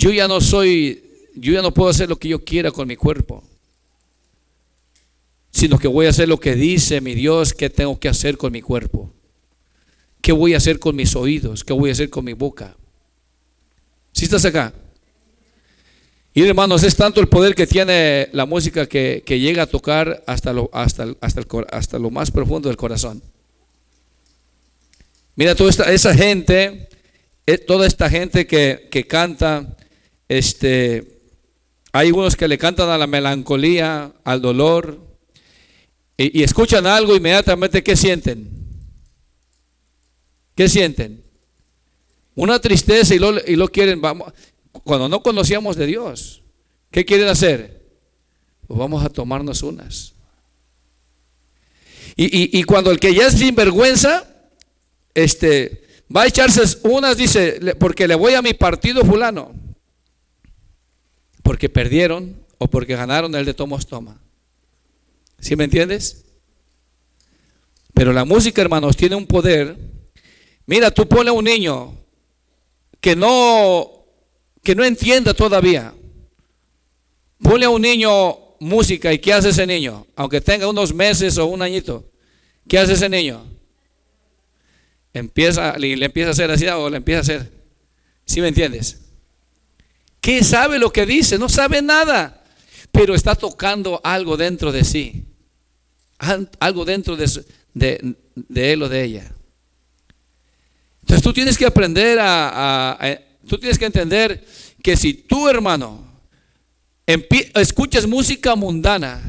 yo ya no puedo hacer lo que yo quiera con mi cuerpo, sino que voy a hacer lo que dice mi Dios que tengo que hacer con mi cuerpo. ¿Qué voy a hacer con mis oídos? ¿Qué voy a hacer con mi boca? ¿Sí estás acá? Y hermanos, es tanto el poder que tiene la música que llega a tocar hasta lo más profundo del corazón. Mira, toda esa gente, toda esta gente que canta, hay unos que le cantan a la melancolía, al dolor, y escuchan algo, inmediatamente, ¿qué sienten? ¿Qué sienten? Una tristeza, y lo quieren. Cuando no conocíamos de Dios, ¿qué quieren hacer? Pues vamos a tomarnos unas. Y cuando el que ya es sinvergüenza, va a echarse unas, dice, porque le voy a mi partido fulano, porque perdieron o porque ganaron el de tomos toma. ¿Sí me entiendes? Pero la música, hermanos, tiene un poder. Mira, tú ponle a un niño que no entienda todavía. Ponle a un niño música, ¿y qué hace ese niño? Aunque tenga unos meses o un añito, ¿qué hace ese niño? Le empieza a hacer así o le empieza a hacer. ¿Sí me entiendes? ¿Qué sabe lo que dice? No sabe nada, pero está tocando algo dentro de sí, algo dentro de él o de ella. Entonces tú tienes que aprender tú tienes que entender que si tú, hermano, escuchas música mundana,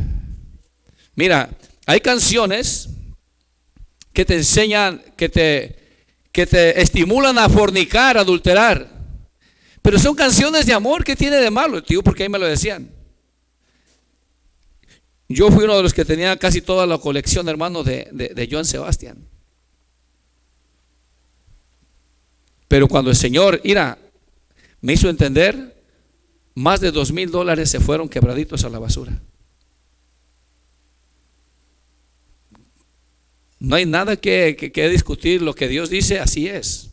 mira, hay canciones que te enseñan, que te estimulan a fornicar, a adulterar, pero son canciones de amor. ¿Qué tiene de malo, tío? Porque ahí me lo decían. Yo fui uno de los que tenía casi toda la colección, hermano, de Joan Sebastián. Pero cuando el Señor, mira, me hizo entender, más de $2,000 se fueron quebraditos a la basura. No hay nada que discutir. Lo que Dios dice, así es.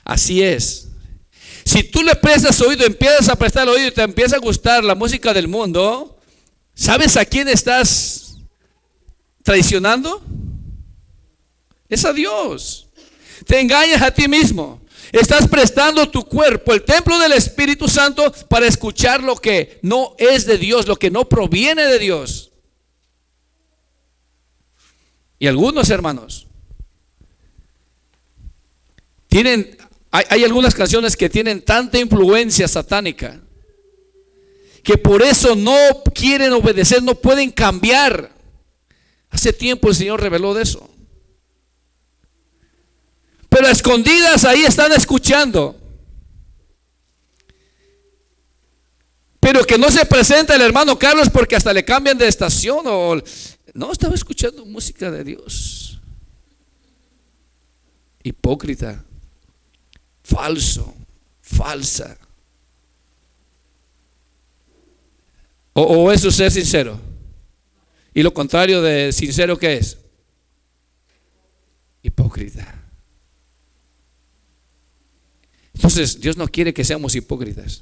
Así es. Si tú le prestas oído, empiezas a prestar oído y te empieza a gustar la música del mundo, ¿sabes a quién estás traicionando? Es a Dios. Te engañas a ti mismo. Estás prestando tu cuerpo, el templo del Espíritu Santo, para escuchar lo que no es de Dios, lo que no proviene de Dios. Y algunos, hermanos, hay algunas canciones que tienen tanta influencia satánica que por eso no quieren obedecer, no pueden cambiar. Hace tiempo el Señor reveló de eso. Pero a escondidas ahí están escuchando. Pero que no se presenta el hermano Carlos porque hasta le cambian de estación. No, estaba escuchando música de Dios. Hipócrita, falso, falsa. O eso es ser sincero. Y lo contrario de sincero, ¿qué es? Hipócrita. Entonces Dios no quiere que seamos hipócritas.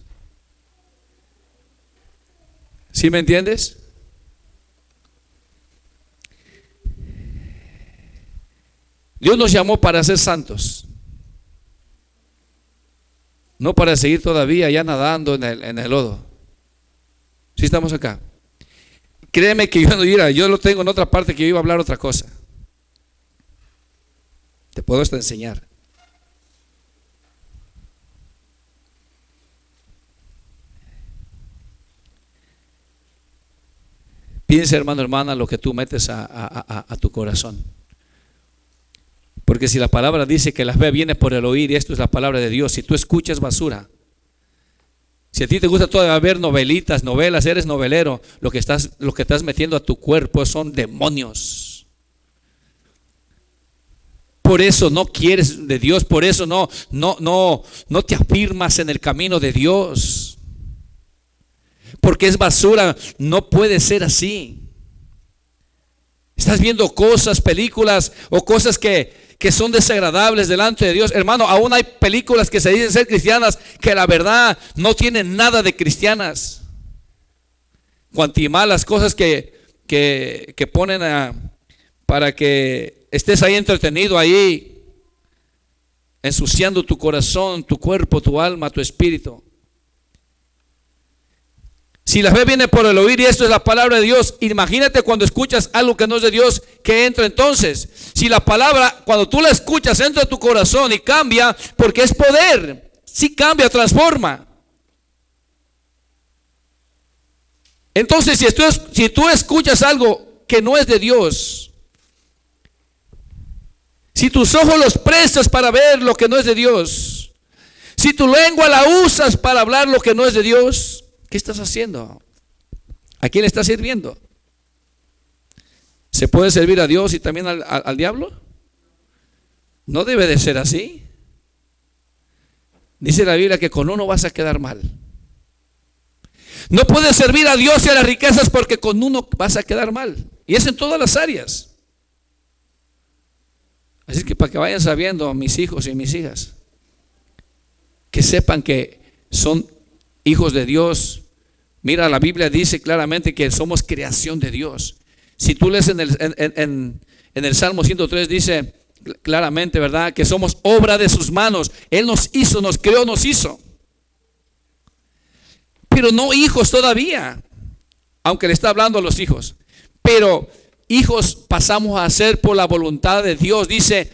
¿Sí me entiendes? Dios nos llamó para ser santos, no para seguir todavía ya nadando en el lodo. ¿Sí estamos acá? Créeme que yo lo tengo en otra parte, que yo iba a hablar otra cosa. Te puedo hasta enseñar. Piensa, hermano, hermana, lo que tú metes a tu corazón. Porque si la palabra dice que la fe viene por el oír, y esto es la palabra de Dios, si tú escuchas basura, si a ti te gusta todavía ver novelitas, novelas, eres novelero, lo que estás metiendo a tu cuerpo son demonios. Por eso no quieres de Dios, por eso no te afirmas en el camino de Dios. Porque es basura, no puede ser así. Estás viendo cosas, películas o cosas que que son desagradables delante de Dios. Hermano, aún hay películas que se dicen ser cristianas que la verdad no tienen nada de cristianas. Cuantimás las cosas que ponen para que estés ahí entretenido ahí, ensuciando tu corazón, tu cuerpo, tu alma, tu espíritu. Si la fe viene por el oír y esto es la palabra de Dios, imagínate cuando escuchas algo que no es de Dios, que entra entonces. Si la palabra, cuando tú la escuchas, entra a tu corazón y cambia, porque es poder. Sí cambia, transforma. Entonces, si tú escuchas algo que no es de Dios, si tus ojos los prestas para ver lo que no es de Dios, si tu lengua la usas para hablar lo que no es de Dios, ¿qué estás haciendo? ¿A quién le estás sirviendo? ¿Se puede servir a Dios y también al diablo? No debe de ser así. Dice la Biblia que con uno vas a quedar mal. No puedes servir a Dios y a las riquezas porque con uno vas a quedar mal. Y es en todas las áreas. Así que para que vayan sabiendo, mis hijos y mis hijas, que sepan que son hijos de Dios. Mira, la Biblia dice claramente que somos creación de Dios. Si tú lees en el Salmo 103, dice claramente, ¿verdad?, que somos obra de sus manos. Él nos hizo, nos creó, nos hizo. Pero no hijos todavía, aunque le está hablando a los hijos. Pero hijos pasamos a ser por la voluntad de Dios. Dice,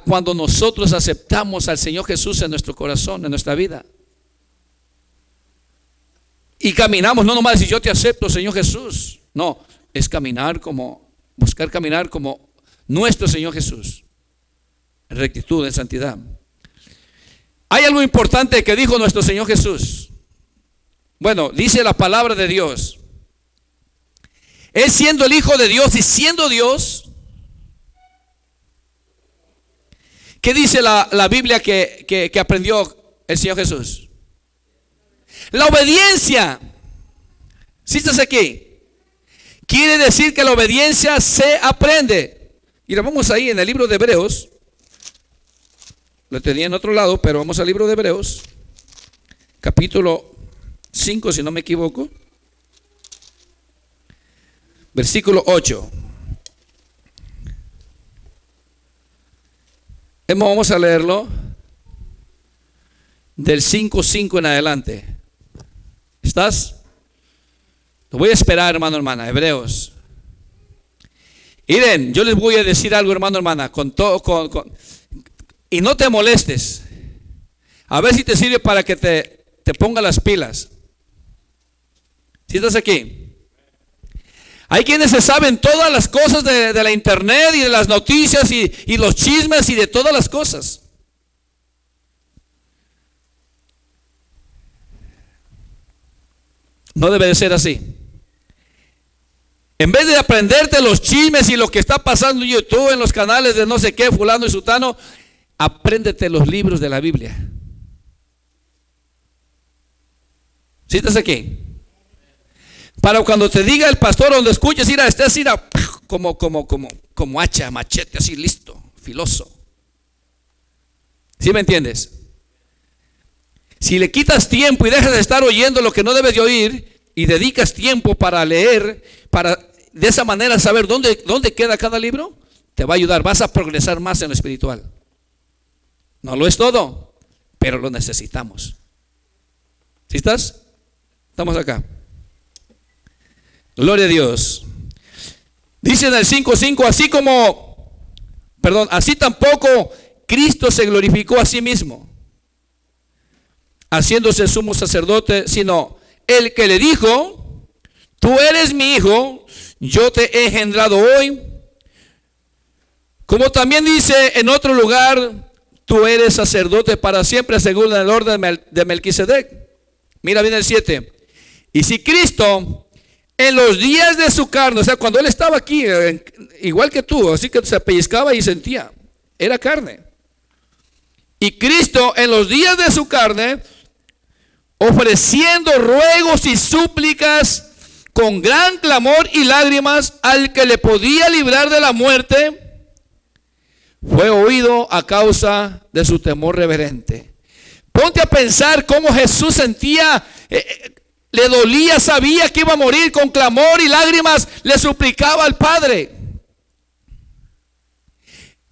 cuando nosotros aceptamos al Señor Jesús en nuestro corazón, en nuestra vida. Y caminamos, no nomás decir yo te acepto, Señor Jesús. No, es buscar caminar como nuestro Señor Jesús. En rectitud, en santidad. Hay algo importante que dijo nuestro Señor Jesús. Bueno, dice la palabra de Dios. Él siendo el Hijo de Dios y siendo Dios, ¿qué dice la Biblia que aprendió el Señor Jesús? La obediencia. ¿Sí estás aquí? Quiere decir que la obediencia se aprende. Y lo vamos ahí en el libro de Hebreos. Lo tenía en otro lado, pero vamos al libro de Hebreos, capítulo 5, si no me equivoco, versículo 8. Vamos a leerlo del 5:5 en adelante. ¿Estás? Lo voy a esperar, hermano, hermana. Hebreos. Miren, yo les voy a decir algo, hermano, hermana, y no te molestes. A ver si te sirve para que te ponga las pilas. ¿Sí estás aquí? Hay quienes se saben todas las cosas de la internet y de las noticias y los chismes y de todas las cosas. No debe de ser así. En vez de aprenderte los chismes y lo que está pasando en YouTube, en los canales de no sé qué, fulano y sutano, apréndete los libros de la Biblia. ¿Sí estás aquí? Para cuando te diga el pastor, donde escuches, estés como hacha, machete, así listo, filoso. ¿Sí me entiendes? Si le quitas tiempo y dejas de estar oyendo lo que no debes de oír y dedicas tiempo para leer, para de esa manera saber dónde queda cada libro, te va a ayudar, vas a progresar más en lo espiritual. No lo es todo, pero lo necesitamos. ¿Sí estás? Estamos acá. Gloria a Dios. Dice en el 5:5, así tampoco Cristo se glorificó a sí mismo, haciéndose sumo sacerdote, sino el que le dijo: tú eres mi hijo, yo te he engendrado hoy. Como también dice en otro lugar: tú eres sacerdote para siempre según el orden de Melquisedec. Mira bien el 7. Y si Cristo en los días de su carne, o sea, cuando él estaba aquí, igual que tú, así que se pellizcaba y sentía, era carne. Y Cristo en los días de su carne, ofreciendo ruegos y súplicas con gran clamor y lágrimas al que le podía librar de la muerte, fue oído a causa de su temor reverente. Ponte a pensar cómo Jesús sentía, le dolía, sabía que iba a morir, con clamor y lágrimas le suplicaba al Padre.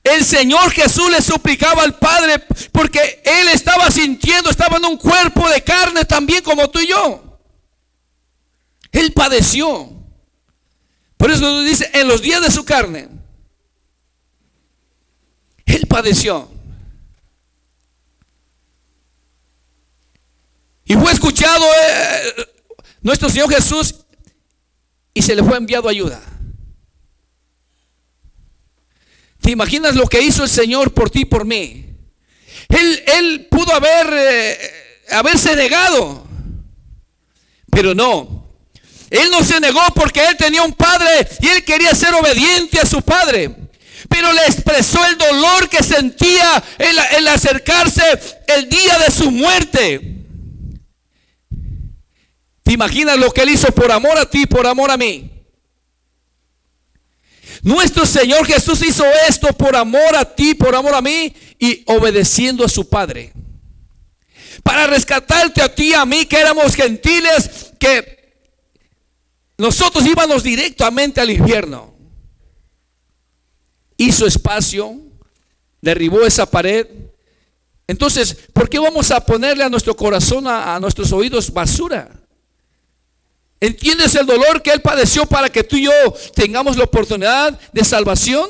El Señor Jesús le suplicaba al Padre porque Él estaba sintiendo, estaba en un cuerpo de carne también como tú y yo. Él padeció. Por eso nos dice, en los días de su carne, Él padeció. Y fue escuchado nuestro Señor Jesús y se le fue enviado ayuda. ¿Te imaginas lo que hizo el Señor por ti y por mí? Él pudo haberse negado, pero no. Él no se negó porque Él tenía un Padre y Él quería ser obediente a su Padre. Pero le expresó el dolor que sentía el acercarse el día de su muerte. ¿Te imaginas lo que Él hizo por amor a ti, por amor a mí? Nuestro Señor Jesús hizo esto por amor a ti, por amor a mí, y obedeciendo a su Padre. Para rescatarte a ti y a mí, que éramos gentiles, que nosotros íbamos directamente al infierno. Hizo espacio, derribó esa pared. Entonces, ¿por qué vamos a ponerle a nuestro corazón, a nuestros oídos basura? ¿Entiendes el dolor que Él padeció para que tú y yo tengamos la oportunidad de salvación?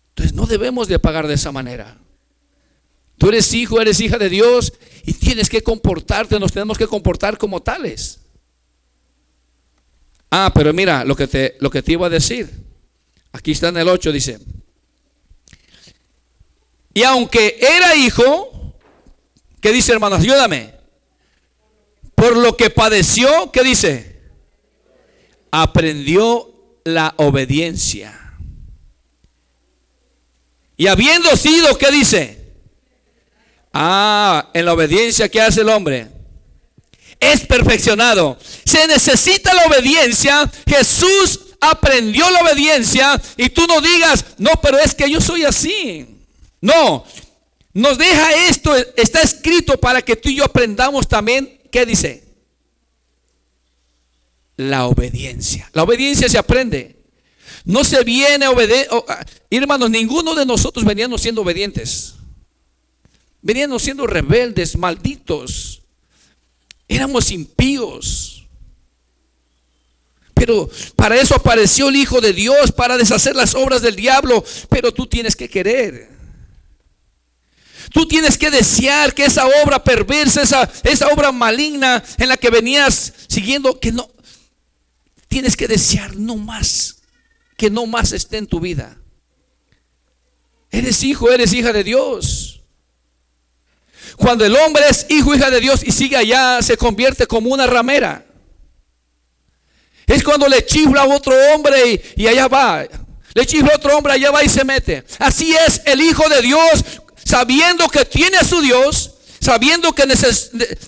Entonces no debemos de pagar de esa manera. Tú eres hijo, eres hija de Dios y tienes que comportarte, nos tenemos que comportar como tales. Pero mira lo que te iba a decir. Aquí está en el 8, dice: y aunque era hijo, ¿qué dice, hermanos? Ayúdame. Por lo que padeció, ¿qué dice? Aprendió la obediencia. Y habiendo sido, ¿qué dice? En la obediencia, ¿qué hace el hombre? Es perfeccionado. Se necesita la obediencia. Jesús aprendió la obediencia. Y tú no digas, no, pero es que yo soy así. No, nos deja esto, está escrito para que tú y yo aprendamos también. ¿Qué dice? La obediencia. La obediencia se aprende. No se viene a obedecer. Hermanos, ninguno de nosotros veníamos siendo obedientes. Veníamos siendo rebeldes, malditos. Éramos impíos. Pero para eso apareció el Hijo de Dios, para deshacer las obras del diablo. Pero tú tienes que querer. Tú tienes que desear que esa obra perversa, esa obra maligna en la que venías siguiendo, que no, tienes que desear no más, que no más esté en tu vida. Eres hijo, eres hija de Dios. Cuando el hombre es hijo, hija de Dios y sigue allá, se convierte como una ramera. Es cuando le chifla a otro hombre y allá va. Le chifla a otro hombre, allá va y se mete. Así es el hijo de Dios. Sabiendo que tiene a su Dios, sabiendo que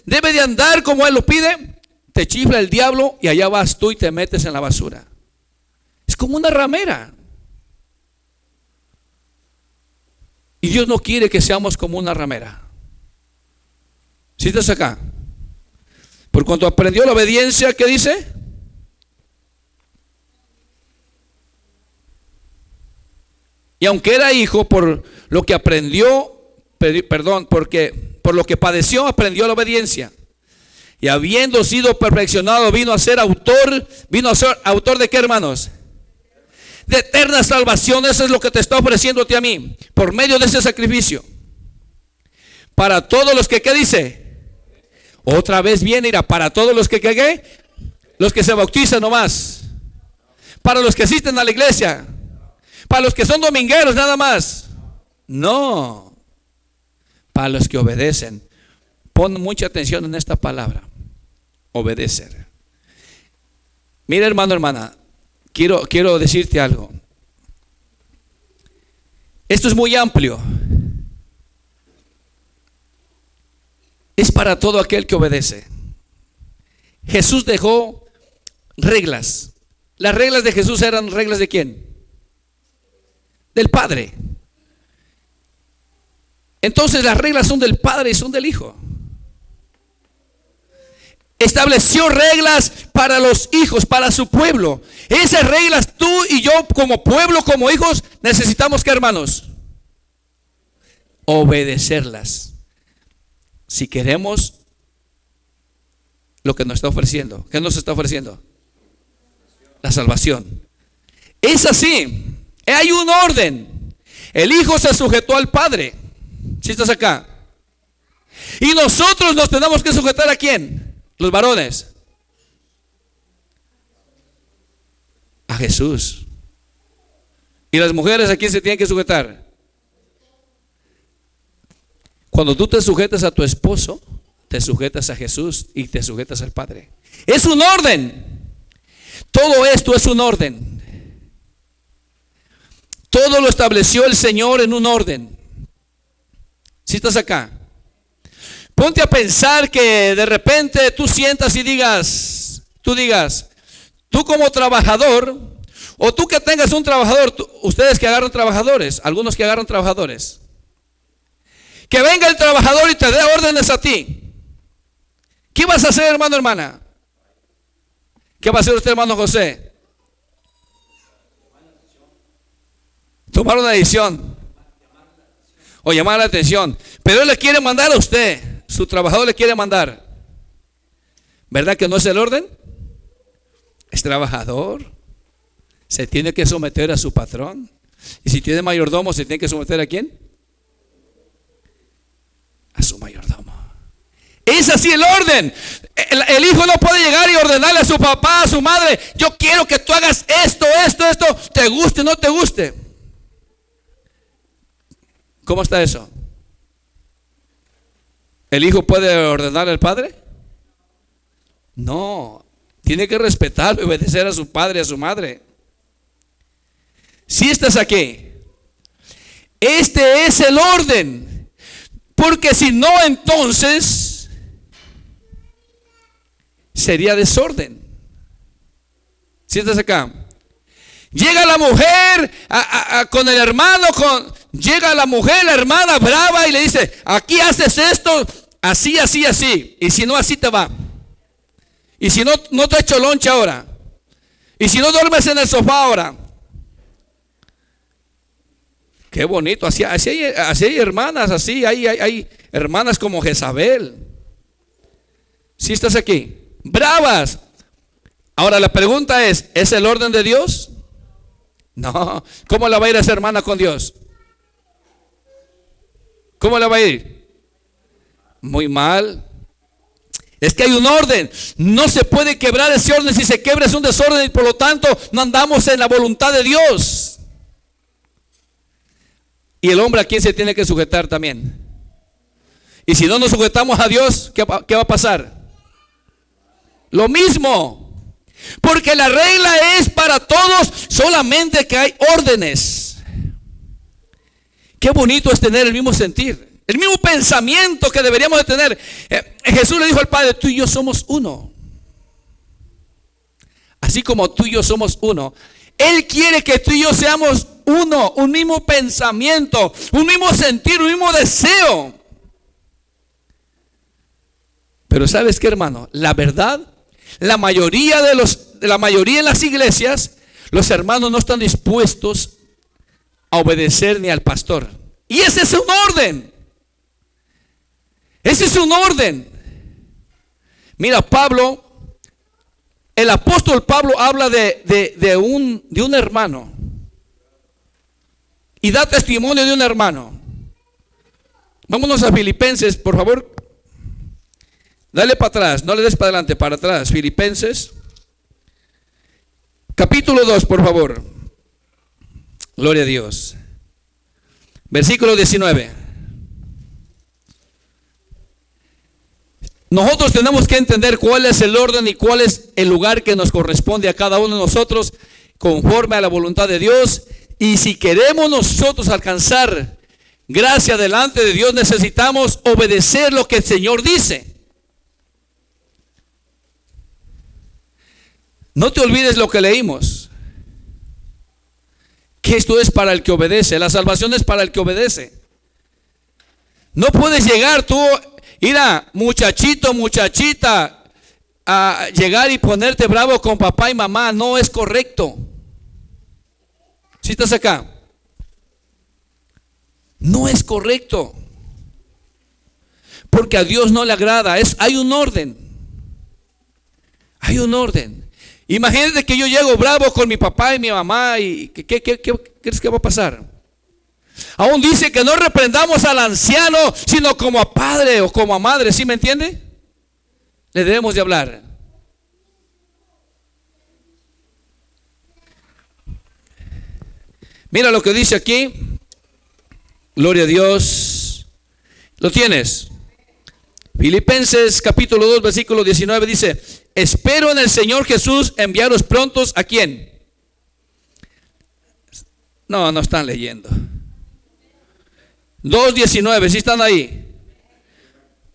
debe de andar como Él lo pide, te chifla el diablo y allá vas tú y te metes en la basura. Es como una ramera. Y Dios no quiere que seamos como una ramera. ¿Sí estás acá? Por cuanto aprendió la obediencia, ¿qué dice? Y aunque era hijo, por lo que aprendió, porque por lo que padeció, aprendió la obediencia. Y habiendo sido perfeccionado, vino a ser autor ¿de qué, hermanos? De eterna salvación. Eso es lo que te está ofreciendo a ti, a mí, por medio de ese sacrificio. Para todos los que, ¿qué dice? Otra vez viene, irá, para todos los que, ¿qué? Los que se bautizan nomás. Para los que asisten a la iglesia. Para los que son domingueros nada más. No. Para los que obedecen. Pon mucha atención en esta palabra. Obedecer. Mira, hermano, hermana. Quiero decirte algo. Esto es muy amplio. Es para todo aquel que obedece. Jesús dejó reglas. Las reglas de Jesús eran reglas ¿de quién? del Padre. Entonces las reglas son del Padre y son del Hijo. Estableció reglas para los hijos, para su pueblo. Esas reglas tú y yo como pueblo, como hijos, necesitamos, ¿qué, hermanos? Obedecerlas. Si queremos lo que nos está ofreciendo. ¿Qué nos está ofreciendo? La salvación. Es así. Hay un orden. El Hijo se sujetó al Padre. ¿Sí estás acá? Y nosotros nos tenemos que sujetar ¿a quién? Los varones. A Jesús. ¿Y las mujeres a quién se tienen que sujetar? Cuando tú te sujetas a tu esposo, te sujetas a Jesús y te sujetas al Padre. Es un orden. Todo esto es un orden. Todo lo estableció el Señor en un orden. Si estás acá, ponte a pensar que de repente tú sientas y digas, tú como trabajador, o tú que tengas un trabajador, ustedes que agarran trabajadores, algunos que agarran trabajadores, que venga el trabajador y te dé órdenes a ti. ¿Qué vas a hacer, hermano, hermana? ¿Qué va a hacer usted, hermano José? Tomar una decisión o llamar la atención. Pero él le quiere mandar a usted, su trabajador le quiere mandar. ¿Verdad que no es el orden? Es trabajador, se tiene que someter a su patrón. Y si tiene mayordomo, ¿se tiene que someter a quién? A su mayordomo. Es así el orden. El hijo no puede llegar y ordenarle a su papá, a su madre: yo quiero que tú hagas esto, te guste o no te guste. ¿Cómo está eso? ¿El hijo puede ordenarle al padre? No, tiene que respetar y obedecer a su padre y a su madre. Si estás aquí, este es el orden, porque si no, entonces sería desorden. Si estás acá, llega la mujer con el hermano, llega la mujer, la hermana brava, y le dice: aquí haces esto, así, así, así. Y si no, así te va. Y si no, no te echo lonche ahora. Y si no, duermes en el sofá ahora. Qué bonito. Así hay hermanas, así hay hermanas como Jezabel. Si estás aquí, bravas. Ahora la pregunta ¿es el orden de Dios? No. ¿Cómo la va a ir esa hermana con Dios? ¿Cómo le va a ir? Muy mal. Es que hay un orden. No se puede quebrar ese orden. Si se quebra es un desorden y por lo tanto no andamos en la voluntad de Dios. Y el hombre, ¿a quién se tiene que sujetar también? Y si no nos sujetamos a Dios, ¿qué va a pasar? Lo mismo. Porque la regla es para todos, solamente que hay órdenes. Qué bonito es tener el mismo sentir, el mismo pensamiento que deberíamos de tener. Jesús le dijo al Padre: tú y yo somos uno. Así como tú y yo somos uno, Él quiere que tú y yo seamos uno, un mismo pensamiento, un mismo sentir, un mismo deseo. Pero ¿sabes qué, hermano? La verdad, la mayoría en las iglesias, los hermanos no están dispuestos a obedecer ni al pastor. Y ese es un orden. Ese es un orden. Mira, el apóstol Pablo habla de un hermano y da testimonio de un hermano. Vámonos a Filipenses, por favor. Dale para atrás, no le des para adelante, para atrás. Filipenses, capítulo 2, por favor. Gloria a Dios. Versículo 19. Nosotros tenemos que entender cuál es el orden y cuál es el lugar que nos corresponde a cada uno de nosotros conforme a la voluntad de Dios. Y si queremos nosotros alcanzar gracia delante de Dios, necesitamos obedecer lo que el Señor dice. No te olvides lo que leímos. que esto es para el que obedece. La salvación es para el que obedece. No puedes llegar tú, mira, muchachito, muchachita, a llegar y ponerte bravo con papá y mamá. No es correcto. ¿Sí estás acá? No es correcto. Porque a Dios no le agrada. Hay un orden. Hay un orden. Imagínate que yo llego bravo con mi papá y mi mamá y ¿qué crees que va a pasar? Aún dice que no reprendamos al anciano, sino como a padre o como a madre, ¿sí me entiende? Le debemos de hablar. Mira lo que dice aquí. Gloria a Dios. ¿Lo tienes? Filipenses capítulo 2 versículo 19 dice: espero en el Señor Jesús enviaros prontos. ¿A quién? No están leyendo. 2:19, ¿sí están ahí?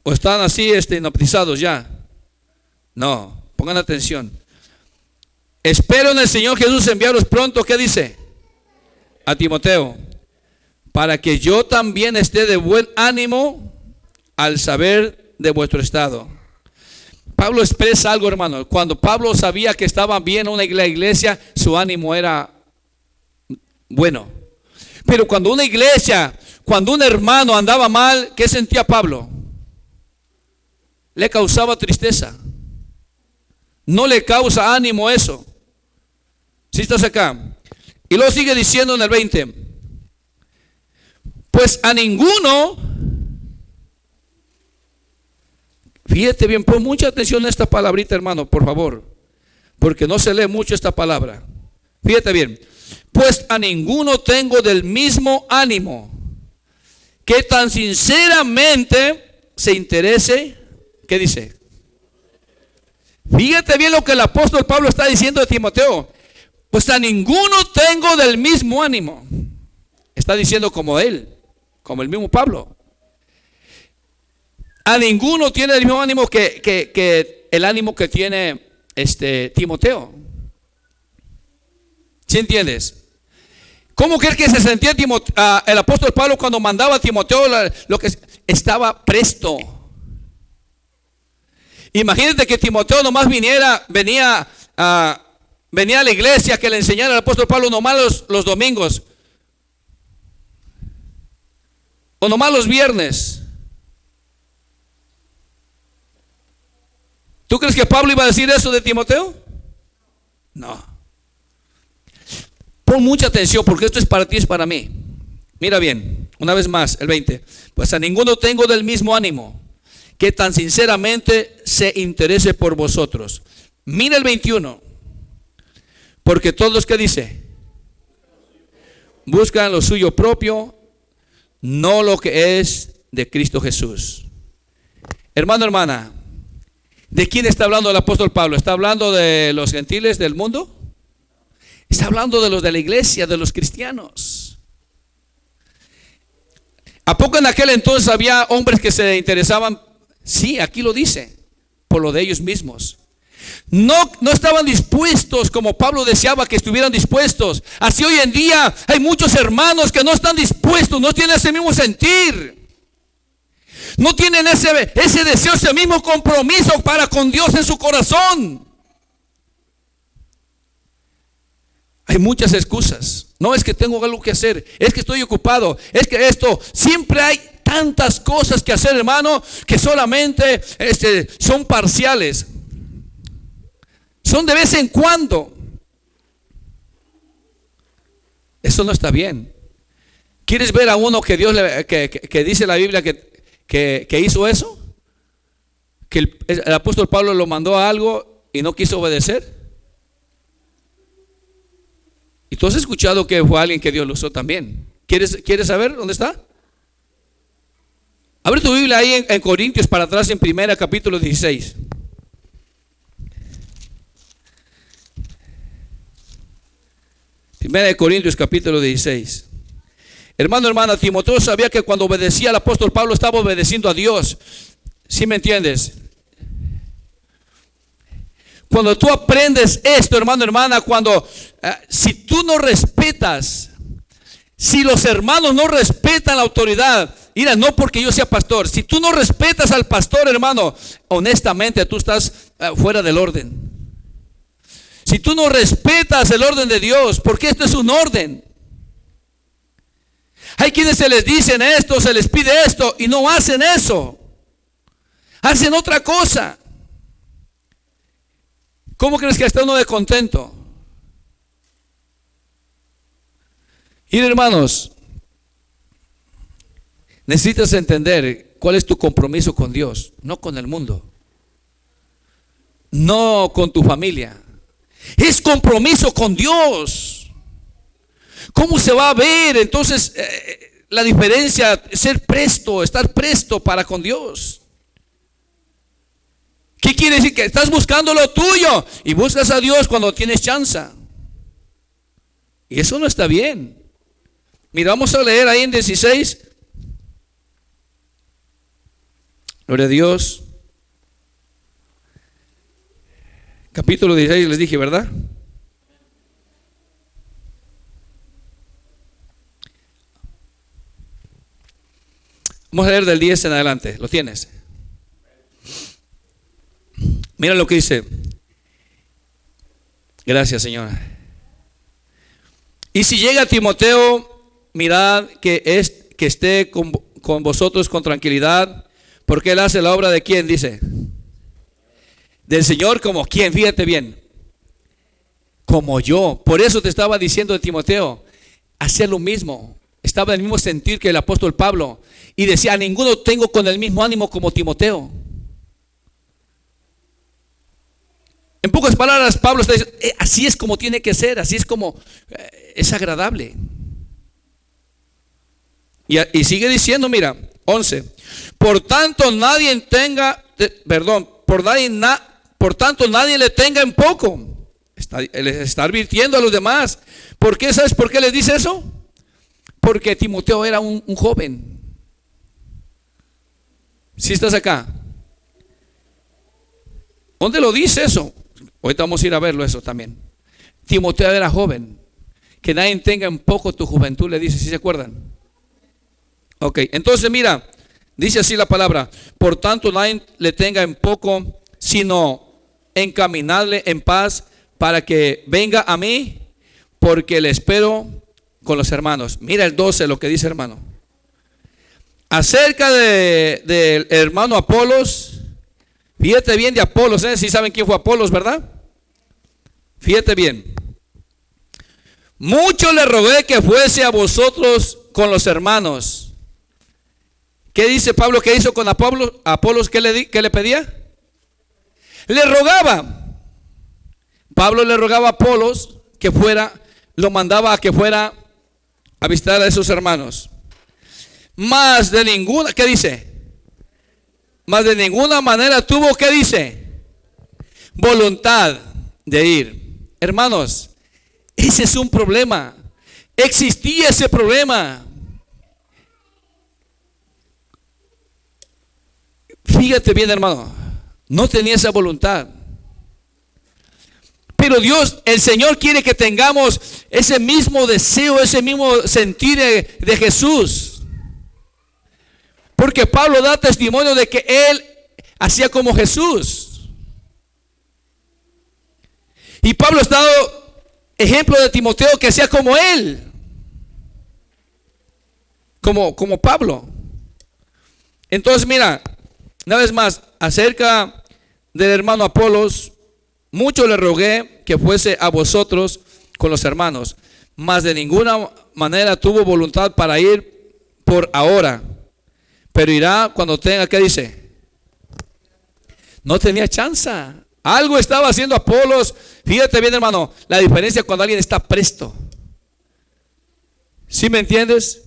¿O están así hipnotizados ya? No, pongan atención. Espero en el Señor Jesús enviaros pronto. ¿Qué dice? A Timoteo, para que yo también esté de buen ánimo al saber de vuestro estado. Pablo expresa algo, hermano. Cuando Pablo sabía que estaba bien una iglesia, su ánimo era bueno. Pero cuando una iglesia, cuando un hermano andaba mal, ¿qué sentía Pablo? Le causaba tristeza. No le causa ánimo eso. ¿Sí estás acá? Y luego sigue diciendo en el 20: pues a ninguno, fíjate bien, pon mucha atención a esta palabrita, hermano, por favor, porque no se lee mucho esta palabra. Fíjate bien. Pues a ninguno tengo del mismo ánimo, que tan sinceramente se interese. ¿Qué dice? Fíjate bien lo que el apóstol Pablo está diciendo de Timoteo. Pues a ninguno tengo del mismo ánimo. Está diciendo como él, como el mismo Pablo. A ninguno tiene el mismo ánimo que el ánimo que tiene Timoteo. ¿Sí entiendes? ¿Cómo crees que se sentía el apóstol Pablo cuando mandaba a Timoteo lo que estaba presto? Imagínate que Timoteo nomás venía a la iglesia que le enseñara al apóstol Pablo nomás los domingos, o nomás los viernes. ¿Tú crees que Pablo iba a decir eso de Timoteo? No. Pon mucha atención porque esto es para ti, es para mí. Mira bien, una vez más, el 20. Pues a ninguno tengo del mismo ánimo, que tan sinceramente se interese por vosotros. Mira el 21. Porque todos, ¿qué dice? Buscan lo suyo propio, no lo que es de Cristo Jesús. Hermano, hermana, ¿de quién está hablando el apóstol Pablo? ¿Está hablando de los gentiles del mundo? Está hablando de los de la iglesia, de los cristianos. ¿A poco en aquel entonces había hombres que se interesaban? Sí, aquí lo dice, por lo de ellos mismos. No estaban dispuestos como Pablo deseaba que estuvieran dispuestos. Así hoy en día hay muchos hermanos que no están dispuestos, no tienen ese mismo sentir. No tienen ese deseo, ese mismo compromiso para con Dios en su corazón. Hay muchas excusas. No es que tengo algo que hacer, es que estoy ocupado, es que esto, siempre hay tantas cosas que hacer, hermano, que solamente son parciales. Son de vez en cuando. Eso no está bien. ¿Quieres ver a uno que Dios que dice la Biblia que hizo eso? Que el apóstol Pablo lo mandó a algo y no quiso obedecer. Y tú has escuchado que fue alguien que Dios lo usó también. ¿Quieres saber dónde está? Abre tu Biblia ahí en Corintios para atrás, en 1 capítulo 16. Primera de Corintios capítulo 16. Hermano, hermana, Timoteo sabía que cuando obedecía al apóstol Pablo estaba obedeciendo a Dios. ¿Sí me entiendes? Cuando tú aprendes esto, hermano, hermana, si tú no respetas Si los hermanos no respetan la autoridad, mira, no porque yo sea pastor, si tú no respetas al pastor, hermano, honestamente tú estás fuera del orden. Si tú no respetas el orden de Dios, porque esto es un orden. Hay quienes se les dicen esto, se les pide esto y no hacen eso. Hacen otra cosa. ¿Cómo crees que está uno de contento? Y hermanos, necesitas entender cuál es tu compromiso con Dios, no con el mundo, no con tu familia. Es compromiso con Dios. ¿Cómo se va a ver entonces la diferencia? Ser presto, estar presto para con Dios. ¿Qué quiere decir? Que estás buscando lo tuyo y buscas a Dios cuando tienes chance. Y eso no está bien. Mira, vamos a leer ahí en 16. Gloria a Dios. Capítulo 16 les dije, ¿verdad? Vamos a leer del 10 en adelante. ¿Lo tienes? Mira lo que dice. Gracias, Señora. Y si llega Timoteo, mirad que esté con vosotros con tranquilidad, porque él hace la obra de ¿quién? Dice. Del Señor, como ¿quién? Fíjate bien. Como yo. Por eso te estaba diciendo de Timoteo, hacía lo mismo. Estaba en el mismo sentir que el apóstol Pablo. Y decía, a ninguno tengo con el mismo ánimo como Timoteo. En pocas palabras, Pablo está diciendo, así es como tiene que ser, así es como es agradable. Y sigue diciendo, mira, 11. Por tanto, nadie le tenga en poco. Les está advirtiendo a los demás. ¿Por qué? ¿Sabes por qué les dice eso? Porque Timoteo era un joven. Si estás acá, ¿dónde lo dice eso? Ahorita vamos a ir a verlo eso también. Timoteo era joven. Que nadie tenga en poco tu juventud, le dice, ¿sí se acuerdan? Ok, entonces mira, dice así la palabra. Por tanto, nadie le tenga en poco, sino encaminarle en paz para que venga a mí, porque le espero con los hermanos. Mira el 12 lo que dice, hermano. Acerca del hermano Apolos, fíjate bien de Apolos, si saben quién fue Apolos, ¿verdad? Fíjate bien. Mucho le rogué que fuese a vosotros con los hermanos. ¿Qué dice Pablo? ¿Qué hizo con Apolos? ¿Qué le pedía? Le rogaba. Pablo le rogaba a Apolos que fuera, lo mandaba a que fuera a visitar a esos hermanos. Más de ninguna, ¿qué dice? Más de ninguna manera tuvo, ¿qué dice? Voluntad de ir. Hermanos, ese es un problema. Existía ese problema. Fíjate bien, hermano, no tenía esa voluntad. Pero Dios, el Señor quiere que tengamos ese mismo deseo, ese mismo sentir de Jesús. Porque Pablo da testimonio de que él hacía como Jesús. Y Pablo está dando ejemplo de Timoteo que hacía como él. Como Pablo. Entonces mira, una vez más, acerca del hermano Apolos, mucho le rogué que fuese a vosotros con los hermanos, mas de ninguna manera tuvo voluntad para ir por ahora, pero irá cuando tenga, ¿qué dice? No tenía chance. Algo estaba haciendo Apolos. Fíjate bien, hermano, la diferencia cuando alguien está presto. ¿Sí me entiendes?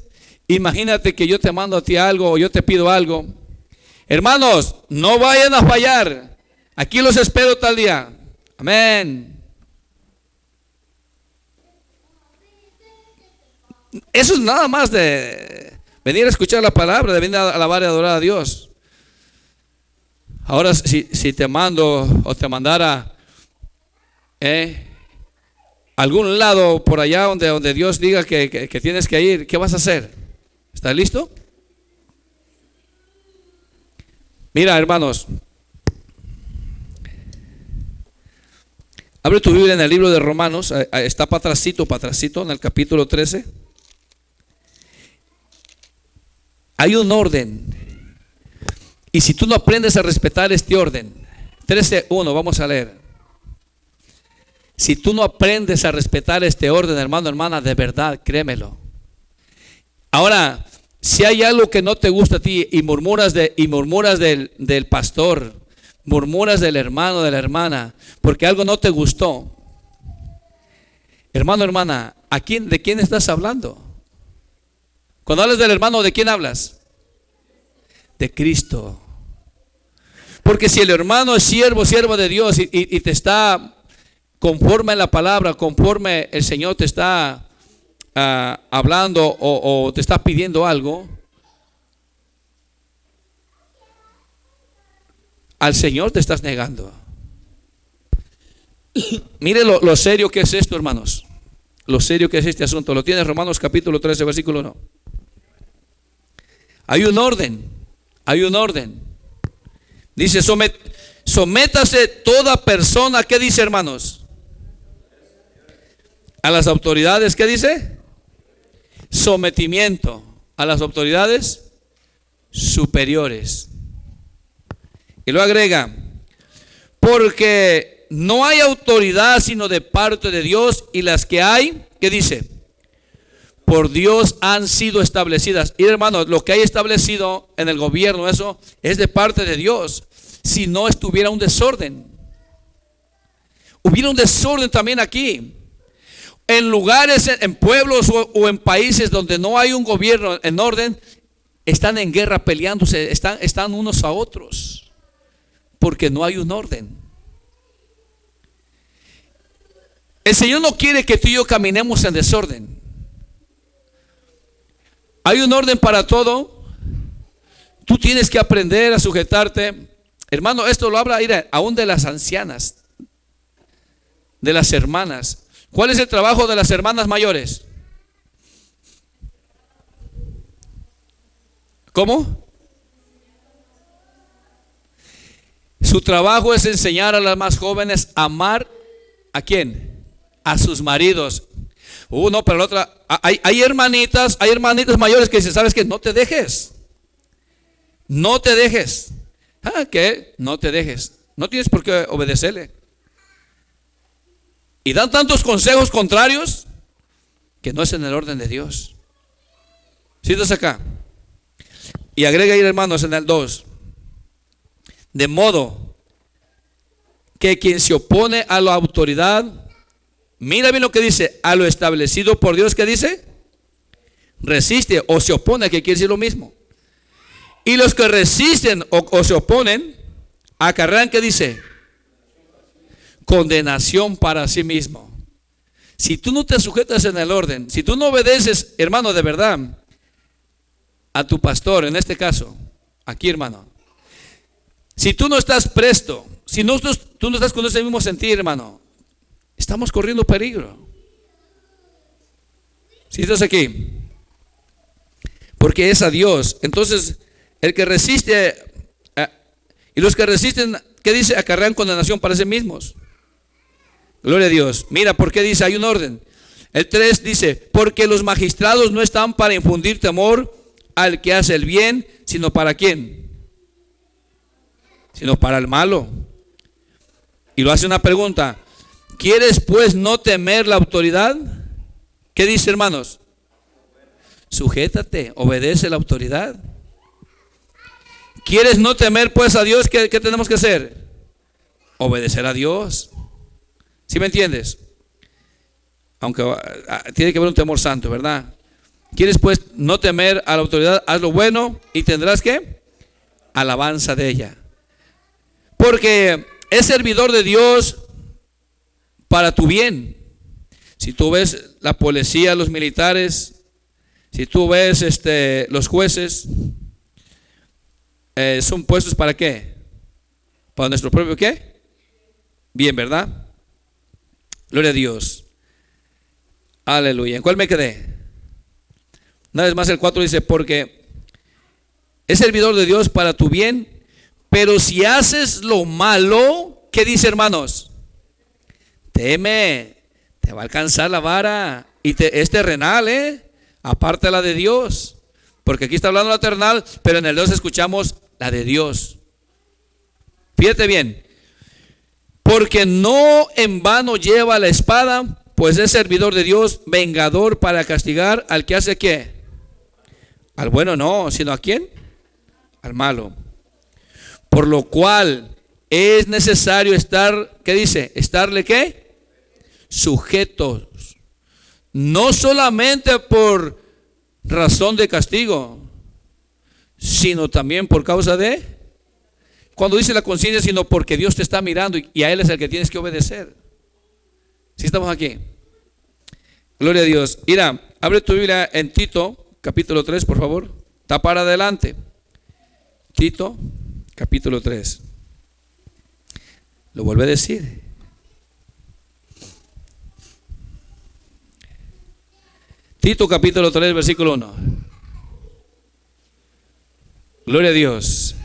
Imagínate que yo te mando a ti algo o yo te pido algo. Hermanos, no vayan a fallar. Aquí los espero tal día. Amén. Eso es nada más de venir a escuchar la palabra, de venir a alabar y adorar a Dios. Ahora si te mando o te mandara algún lado por allá donde Dios diga que tienes que ir, ¿qué vas a hacer? ¿Estás listo? Mira, hermanos, abre tu Biblia en el libro de Romanos, está para atrásito, en el capítulo 13. Hay un orden, y si tú no aprendes a respetar este orden, 13:1, vamos a leer. Si tú no aprendes a respetar este orden, hermano, hermana, de verdad, créemelo. Ahora, si hay algo que no te gusta a ti y murmuras del pastor, murmuras del hermano, de la hermana, porque algo no te gustó, hermano, hermana, ¿de quién estás hablando? Cuando hablas del hermano, ¿de quién hablas? De Cristo. Porque si el hermano es siervo de Dios y te está conforme a la palabra, conforme el Señor te está hablando o te está pidiendo algo, al Señor te estás negando. Mire lo serio que es esto, hermanos. Lo serio que es este asunto. Lo tiene Romanos capítulo 13, versículo 1. Hay un orden. Dice, sométase toda persona, ¿qué dice, hermanos? A las autoridades, ¿qué dice? Sometimiento a las autoridades superiores. Y lo agrega, porque no hay autoridad sino de parte de Dios, y las que hay, ¿qué dice? Por Dios han sido establecidas. Y hermanos, lo que hay establecido en el gobierno, eso es de parte de Dios. Si no estuviera un desorden, hubiera un desorden también aquí. En lugares, en pueblos o en países donde no hay un gobierno en orden, están en guerra peleándose, están unos a otros, porque no hay un orden. El Señor no quiere que tú y yo caminemos en desorden. Hay un orden para todo. Tú tienes que aprender a sujetarte. Hermano, esto lo habla aún de las ancianas, de las hermanas. ¿Cuál es el trabajo de las hermanas mayores? ¿Cómo? Su trabajo es enseñar a las más jóvenes a amar ¿a quién? A sus maridos. No, pero la otra, hay hermanitas mayores que dicen, ¿sabes qué? No te dejes. ¿Qué? No te dejes. No tienes por qué obedecerle. Y dan tantos consejos contrarios que no es en el orden de Dios. ¿Sí estás acá? Y agrega ahí, hermanos, en el 2. De modo que quien se opone a la autoridad, mira bien lo que dice, a lo establecido por Dios, ¿qué dice? Resiste o se opone, que quiere decir lo mismo. Y los que resisten o se oponen, acarrean, ¿qué dice? Condenación para sí mismo. Si tú no te sujetas en el orden, si tú no obedeces, hermano, de verdad, a tu pastor, en este caso, aquí, hermano, si tú no estás presto, si tú no estás con ese mismo sentir, hermano, estamos corriendo peligro. Si estás aquí, porque es a Dios. Entonces, el que resiste y los que resisten, ¿qué dice? Acarrean condenación para sí mismos. Gloria a Dios. Mira, ¿por qué dice? Hay un orden. El 3 dice, porque los magistrados no están para infundir temor al que hace el bien, sino para ¿quién? Sino para el malo. Y lo hace una pregunta. ¿Quieres pues no temer la autoridad? ¿Qué dice, hermanos? Sujétate, obedece la autoridad. ¿Quieres no temer pues a Dios? ¿Qué tenemos que hacer? Obedecer a Dios. ¿Sí me entiendes? Aunque tiene que haber un temor santo, ¿verdad? ¿Quieres pues no temer a la autoridad? Haz lo bueno y tendrás ¿qué? Alabanza de ella. Porque es servidor de Dios para tu bien. Si tú ves la policía, los militares, si tú ves los jueces, son puestos ¿para qué? Para nuestro propio ¿qué? Bien, ¿verdad? Gloria a Dios. Aleluya. ¿En cuál me quedé? Una vez más el 4 dice, porque es servidor de Dios para tu bien, pero si haces lo malo, ¿qué dice, hermanos? Teme, te va a alcanzar la vara y es terrenal, aparte la de Dios, porque aquí está hablando la terrenal, pero en el 2 escuchamos la de Dios. Fíjate bien, porque no en vano lleva la espada, pues es servidor de Dios, vengador para castigar al que hace ¿qué? Al bueno no, sino ¿a quién? Al malo. Por lo cual es necesario estar, ¿qué dice? Estarle ¿qué? Sujetos. No solamente por razón de castigo, sino también por causa de, cuando dice la conciencia, sino porque Dios te está mirando y a Él es el que tienes que obedecer. ¿Sí estamos aquí? Gloria a Dios. Mira, abre tu Biblia en Tito, capítulo 3, por favor. Está para adelante. Tito, capítulo 3. Lo vuelve a decir. Tito, capítulo 3, versículo 1. Gloria a Dios.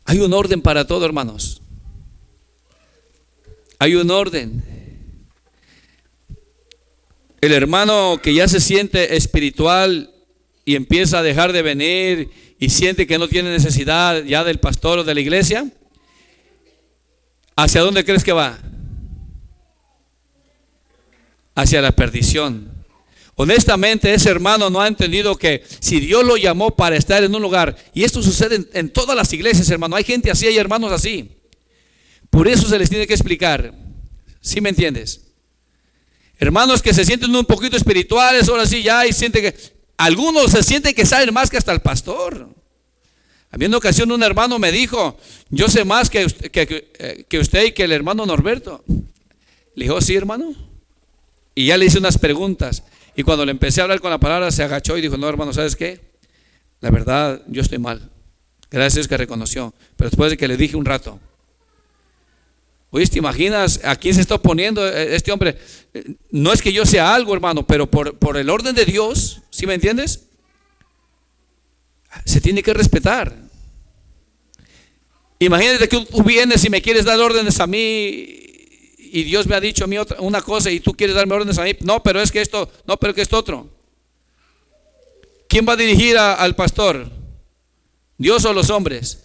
Hay un orden para todo, hermanos. Hay un orden. El hermano que ya se siente espiritual y empieza a dejar de venir y siente que no tiene necesidad ya del pastor o de la iglesia, ¿hacia dónde crees que va? Hacia la perdición. Honestamente, ese hermano no ha entendido que si Dios lo llamó para estar en un lugar, y esto sucede en todas las iglesias, hermano, hay gente así, hay hermanos así. Por eso se les tiene que explicar. ¿Sí me entiendes? Hermanos que se sienten un poquito espirituales, ahora sí ya, y sienten que, algunos se sienten que saben más que hasta el pastor. A mí en una ocasión un hermano me dijo, yo sé más que usted y que el hermano Norberto. Le dijo, sí, hermano. Y ya le hice unas preguntas. Y cuando le empecé a hablar con la palabra, se agachó y dijo, no, hermano, ¿sabes qué? La verdad, yo estoy mal. Gracias a Dios que reconoció. Pero después de que le dije un rato, oye, ¿te imaginas a quién se está oponiendo este hombre? No es que yo sea algo, hermano, pero por el orden de Dios, ¿sí me entiendes? Se tiene que respetar. Imagínate que tú vienes y me quieres dar órdenes a mí y Dios me ha dicho a mí una cosa y tú quieres darme órdenes a mí. No, pero es que esto, no, pero que esto otro. ¿Quién va a dirigir al pastor? ¿Dios o los hombres?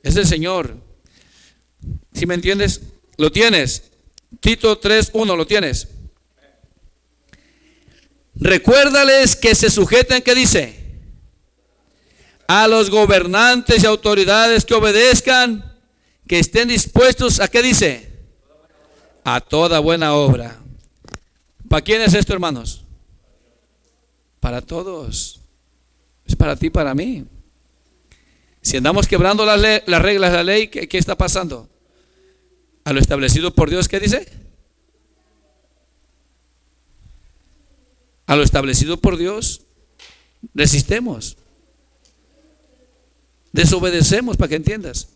Es el Señor. ¿Sí me entiendes? Lo tienes. Tito 3:1, lo tienes. Recuérdales que se sujeten, ¿qué dice? A los gobernantes y autoridades, que obedezcan, que estén dispuestos a, ¿qué dice? A toda buena obra. ¿Para quién es esto, hermanos? Para todos. Es para ti, para mí. Si andamos quebrando las reglas de la ley, ¿qué está pasando? A lo establecido por Dios, ¿qué dice? A lo establecido por Dios resistemos, desobedecemos, para que entiendas.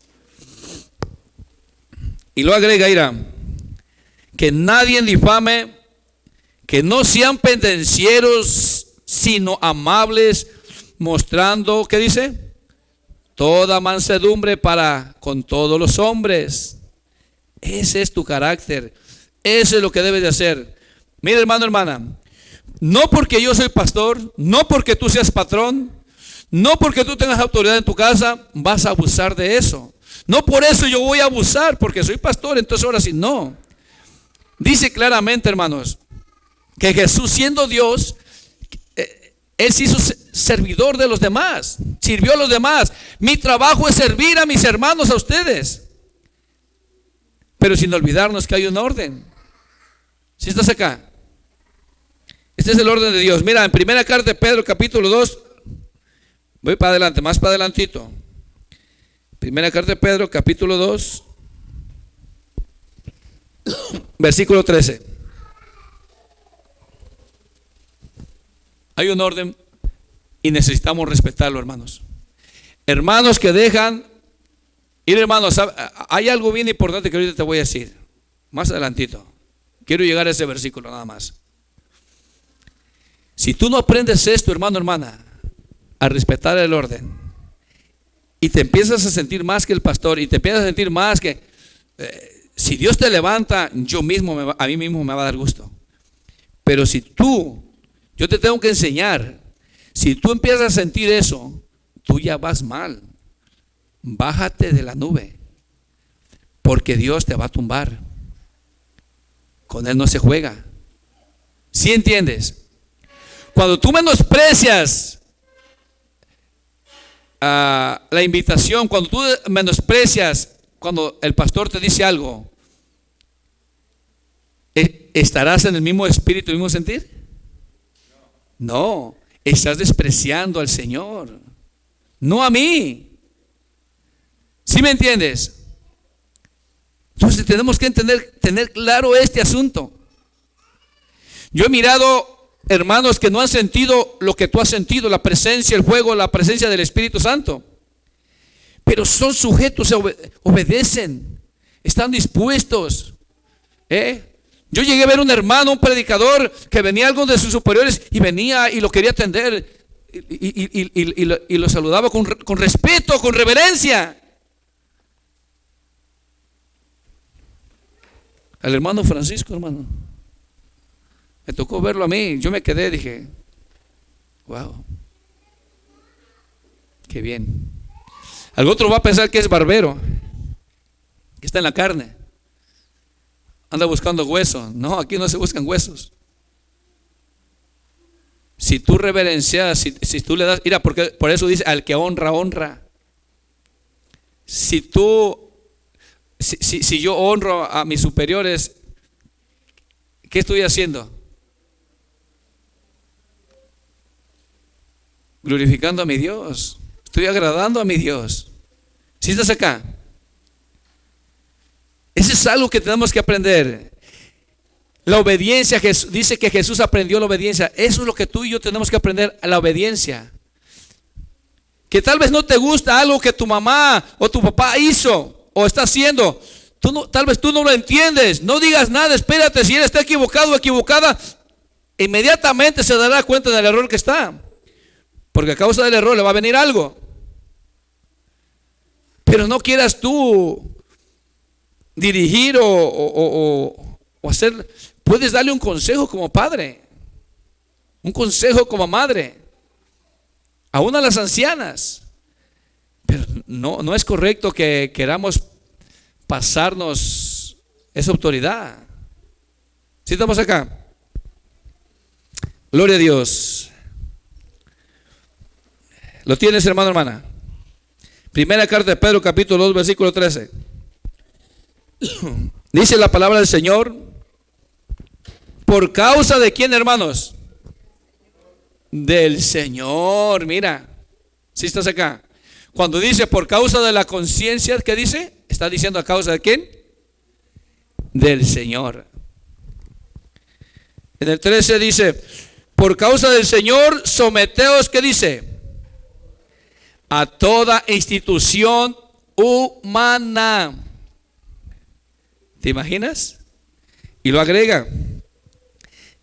Y lo agrega, irá, que nadie difame, que no sean pendencieros, sino amables, mostrando, ¿qué dice? Toda mansedumbre para con todos los hombres. Ese es tu carácter. Eso es lo que debes de hacer. Mira, hermano, hermana, no porque yo soy pastor, no porque tú seas patrón, no porque tú tengas autoridad en tu casa, vas a abusar de eso. No por eso yo voy a abusar, porque soy pastor, entonces ahora sí, no. Dice claramente, hermanos, que Jesús, siendo Dios, Él se hizo servidor de los demás, sirvió a los demás. Mi trabajo es servir a mis hermanos, a ustedes, pero sin olvidarnos que hay un orden. ¿Sí estás acá? Este es el orden de Dios. Mira, en primera carta de Pedro, capítulo 2, voy para adelante, más para adelantito. Primera carta de Pedro, capítulo 2, versículo 13. Hay un orden y necesitamos respetarlo, hermanos. Hermanos que dejan ir, hermanos, hay algo bien importante que ahorita te voy a decir, más adelantito. Quiero llegar a ese versículo nada más. Si tú no aprendes esto, hermano, hermana, a respetar el orden, y te empiezas a sentir más que el pastor, y te empiezas a sentir más que si Dios te levanta, a mí mismo me va a dar gusto. Pero si yo te tengo que enseñar, si tú empiezas a sentir eso, tú ya vas mal. Bájate de la nube, porque Dios te va a tumbar. Con Él no se juega. ¿Sí entiendes? Cuando tú menosprecias la invitación, cuando tú menosprecias, cuando el pastor te dice algo, ¿estarás en el mismo espíritu, el mismo sentir? No, estás despreciando al Señor, no a mí. ¿Sí me entiendes? Entonces tenemos que tener claro este asunto. Yo he mirado hermanos que no han sentido lo que tú has sentido, la presencia, el fuego, la presencia del Espíritu Santo, pero son sujetos, obedecen, están dispuestos. Yo llegué a ver un hermano, un predicador, que venía algo de sus superiores y venía y lo quería atender y lo saludaba con respeto, con reverencia. Al hermano Francisco, hermano, me tocó verlo a mí. Yo me quedé, dije, wow, qué bien. Al otro va a pensar que es barbero, que está en la carne, anda buscando huesos. No, aquí no se buscan huesos. Si tú reverencias, si tú le das, mira, porque por eso dice, al que honra, honra. Si yo honro a mis superiores, ¿qué estoy haciendo? Glorificando a mi Dios. Estoy agradando a mi Dios. ¿Sí estás acá? Eso es algo que tenemos que aprender. La obediencia, dice que Jesús aprendió la obediencia. Eso es lo que tú y yo tenemos que aprender, a la obediencia. Que tal vez no te gusta algo que tu mamá o tu papá hizo o está haciendo. Tal vez tú no lo entiendes. No digas nada, espérate. Si él está equivocado o equivocada, inmediatamente se dará cuenta del error que está. Porque a causa del error le va a venir algo. Pero no quieras tú dirigir o hacer. Puedes darle un consejo como padre, un consejo como madre, aún a las ancianas. Pero no es correcto que queramos pasarnos esa autoridad. ¿Sí estamos acá? Gloria a Dios. ¿Lo tienes, hermano, hermana? Primera carta de Pedro, capítulo 2, versículo 13. Dice la palabra del Señor: ¿por causa de quién, hermanos? Del Señor. Mira, si estás acá. Cuando dice por causa de la conciencia, ¿qué dice? Está diciendo a causa de quién? Del Señor. En el 13 dice: por causa del Señor, someteos, ¿qué dice? A toda institución humana. ¿Te imaginas? Y lo agrega: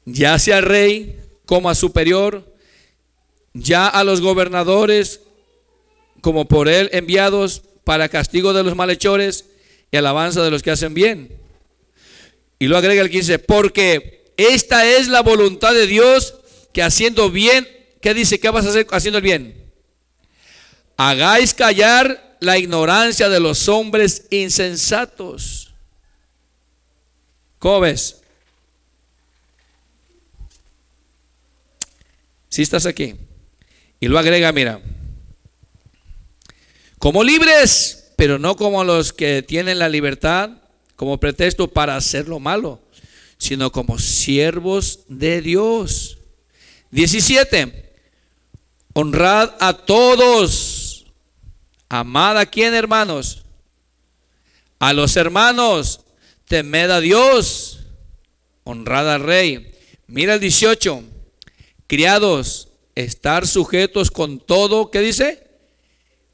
ya sea rey como a superior, ya a los gobernadores como por él enviados para castigo de los malhechores y alabanza de los que hacen bien. Y lo agrega el 15: porque esta es la voluntad de Dios, que haciendo bien, ¿qué dice? ¿Qué vas a hacer haciendo el bien? Hagáis callar la ignorancia de los hombres insensatos. ¿Cómo ves? Si estás aquí. Y lo agrega, mira: como libres, pero no como los que tienen la libertad como pretexto para hacer lo malo, sino como siervos de Dios. 17. Honrad a todos. Amad a quién, hermanos? A los hermanos. Temed a Dios. Honrad al rey. Mira el 18. Criados, estar sujetos con todo, ¿qué dice?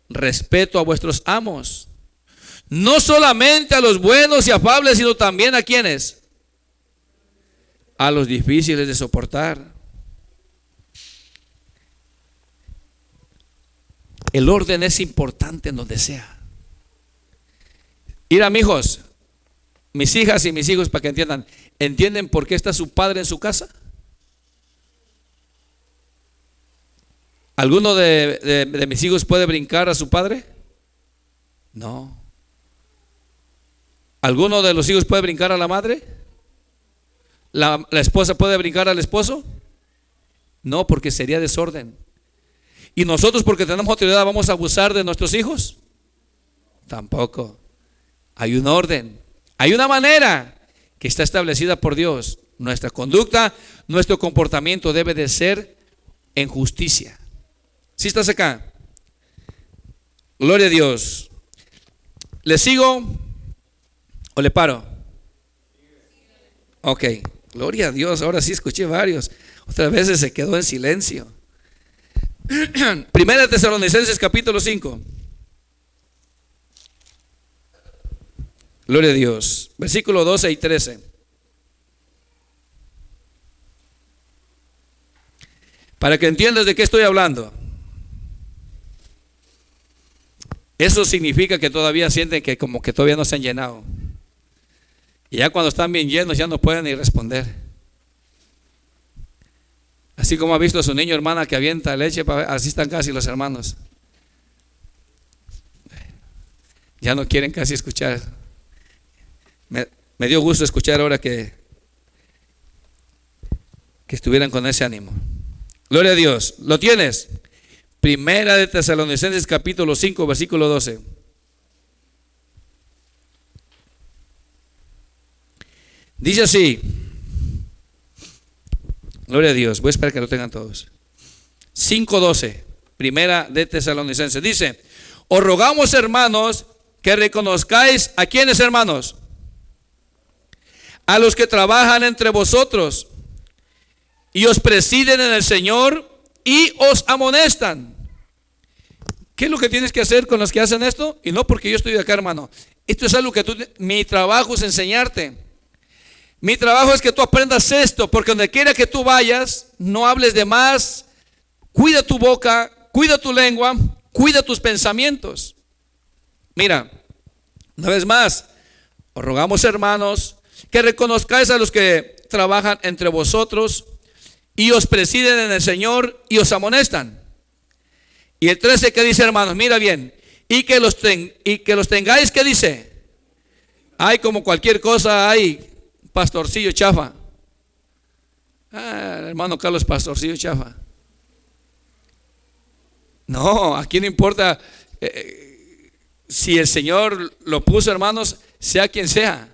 Respeto a vuestros amos. No solamente a los buenos y afables, sino también a quienes. a los difíciles de soportar. El orden es importante en donde sea. Mira, mijos, mis hijas y mis hijos, para que entiendan, ¿entienden por qué está su padre en su casa? ¿Alguno de mis hijos puede brincar a su padre? No. ¿Alguno de los hijos puede brincar a la madre? ¿La esposa puede brincar al esposo? No, porque sería desorden. ¿Y nosotros, porque tenemos autoridad, vamos a abusar de nuestros hijos? Tampoco. Hay un orden, hay una manera que está establecida por Dios. Nuestra conducta, nuestro comportamiento debe de ser en justicia. ¿Sí estás acá? Gloria a Dios. ¿Le sigo o le paro? Ok, gloria a Dios. Ahora sí escuché varios. Otras veces se quedó en silencio. Primera de Tesalonicenses capítulo 5. Gloria a Dios. Versículo 12 y 13. Para que entiendas de qué estoy hablando. Eso significa que todavía sienten que como que todavía no se han llenado. Y ya cuando están bien llenos ya no pueden ni responder. Así como ha visto a su niño, hermana, que avienta leche, así están casi los hermanos. Ya no quieren casi escuchar. Me dio gusto escuchar ahora que estuvieran con ese ánimo. Gloria a Dios. ¿Lo tienes? Primera de Tesalonicenses capítulo 5 versículo 12. Dice así. Gloria a Dios. Voy a esperar que lo tengan todos. 5:12. Primera de Tesalonicenses. Dice: os rogamos, hermanos, que reconozcáis a quienes, hermanos, a los que trabajan entre vosotros y os presiden en el Señor y os amonestan. ¿Qué es lo que tienes que hacer con los que hacen esto? Y no porque yo estoy acá, hermano. Esto es algo que mi trabajo es enseñarte. Mi trabajo es que tú aprendas esto, porque donde quiera que tú vayas, no hables de más. Cuida tu boca, cuida tu lengua, cuida tus pensamientos. Mira, una vez más, os rogamos, hermanos, que reconozcáis a los que trabajan entre vosotros y os presiden en el Señor y os amonestan. Y el 13, ¿qué dice, hermanos? Mira bien. Y que los tengáis, ¿qué dice? Hay como cualquier cosa, hay pastorcillo chafa. Hermano Carlos, pastorcillo chafa. No, aquí no importa si el Señor lo puso, hermanos, sea quien sea.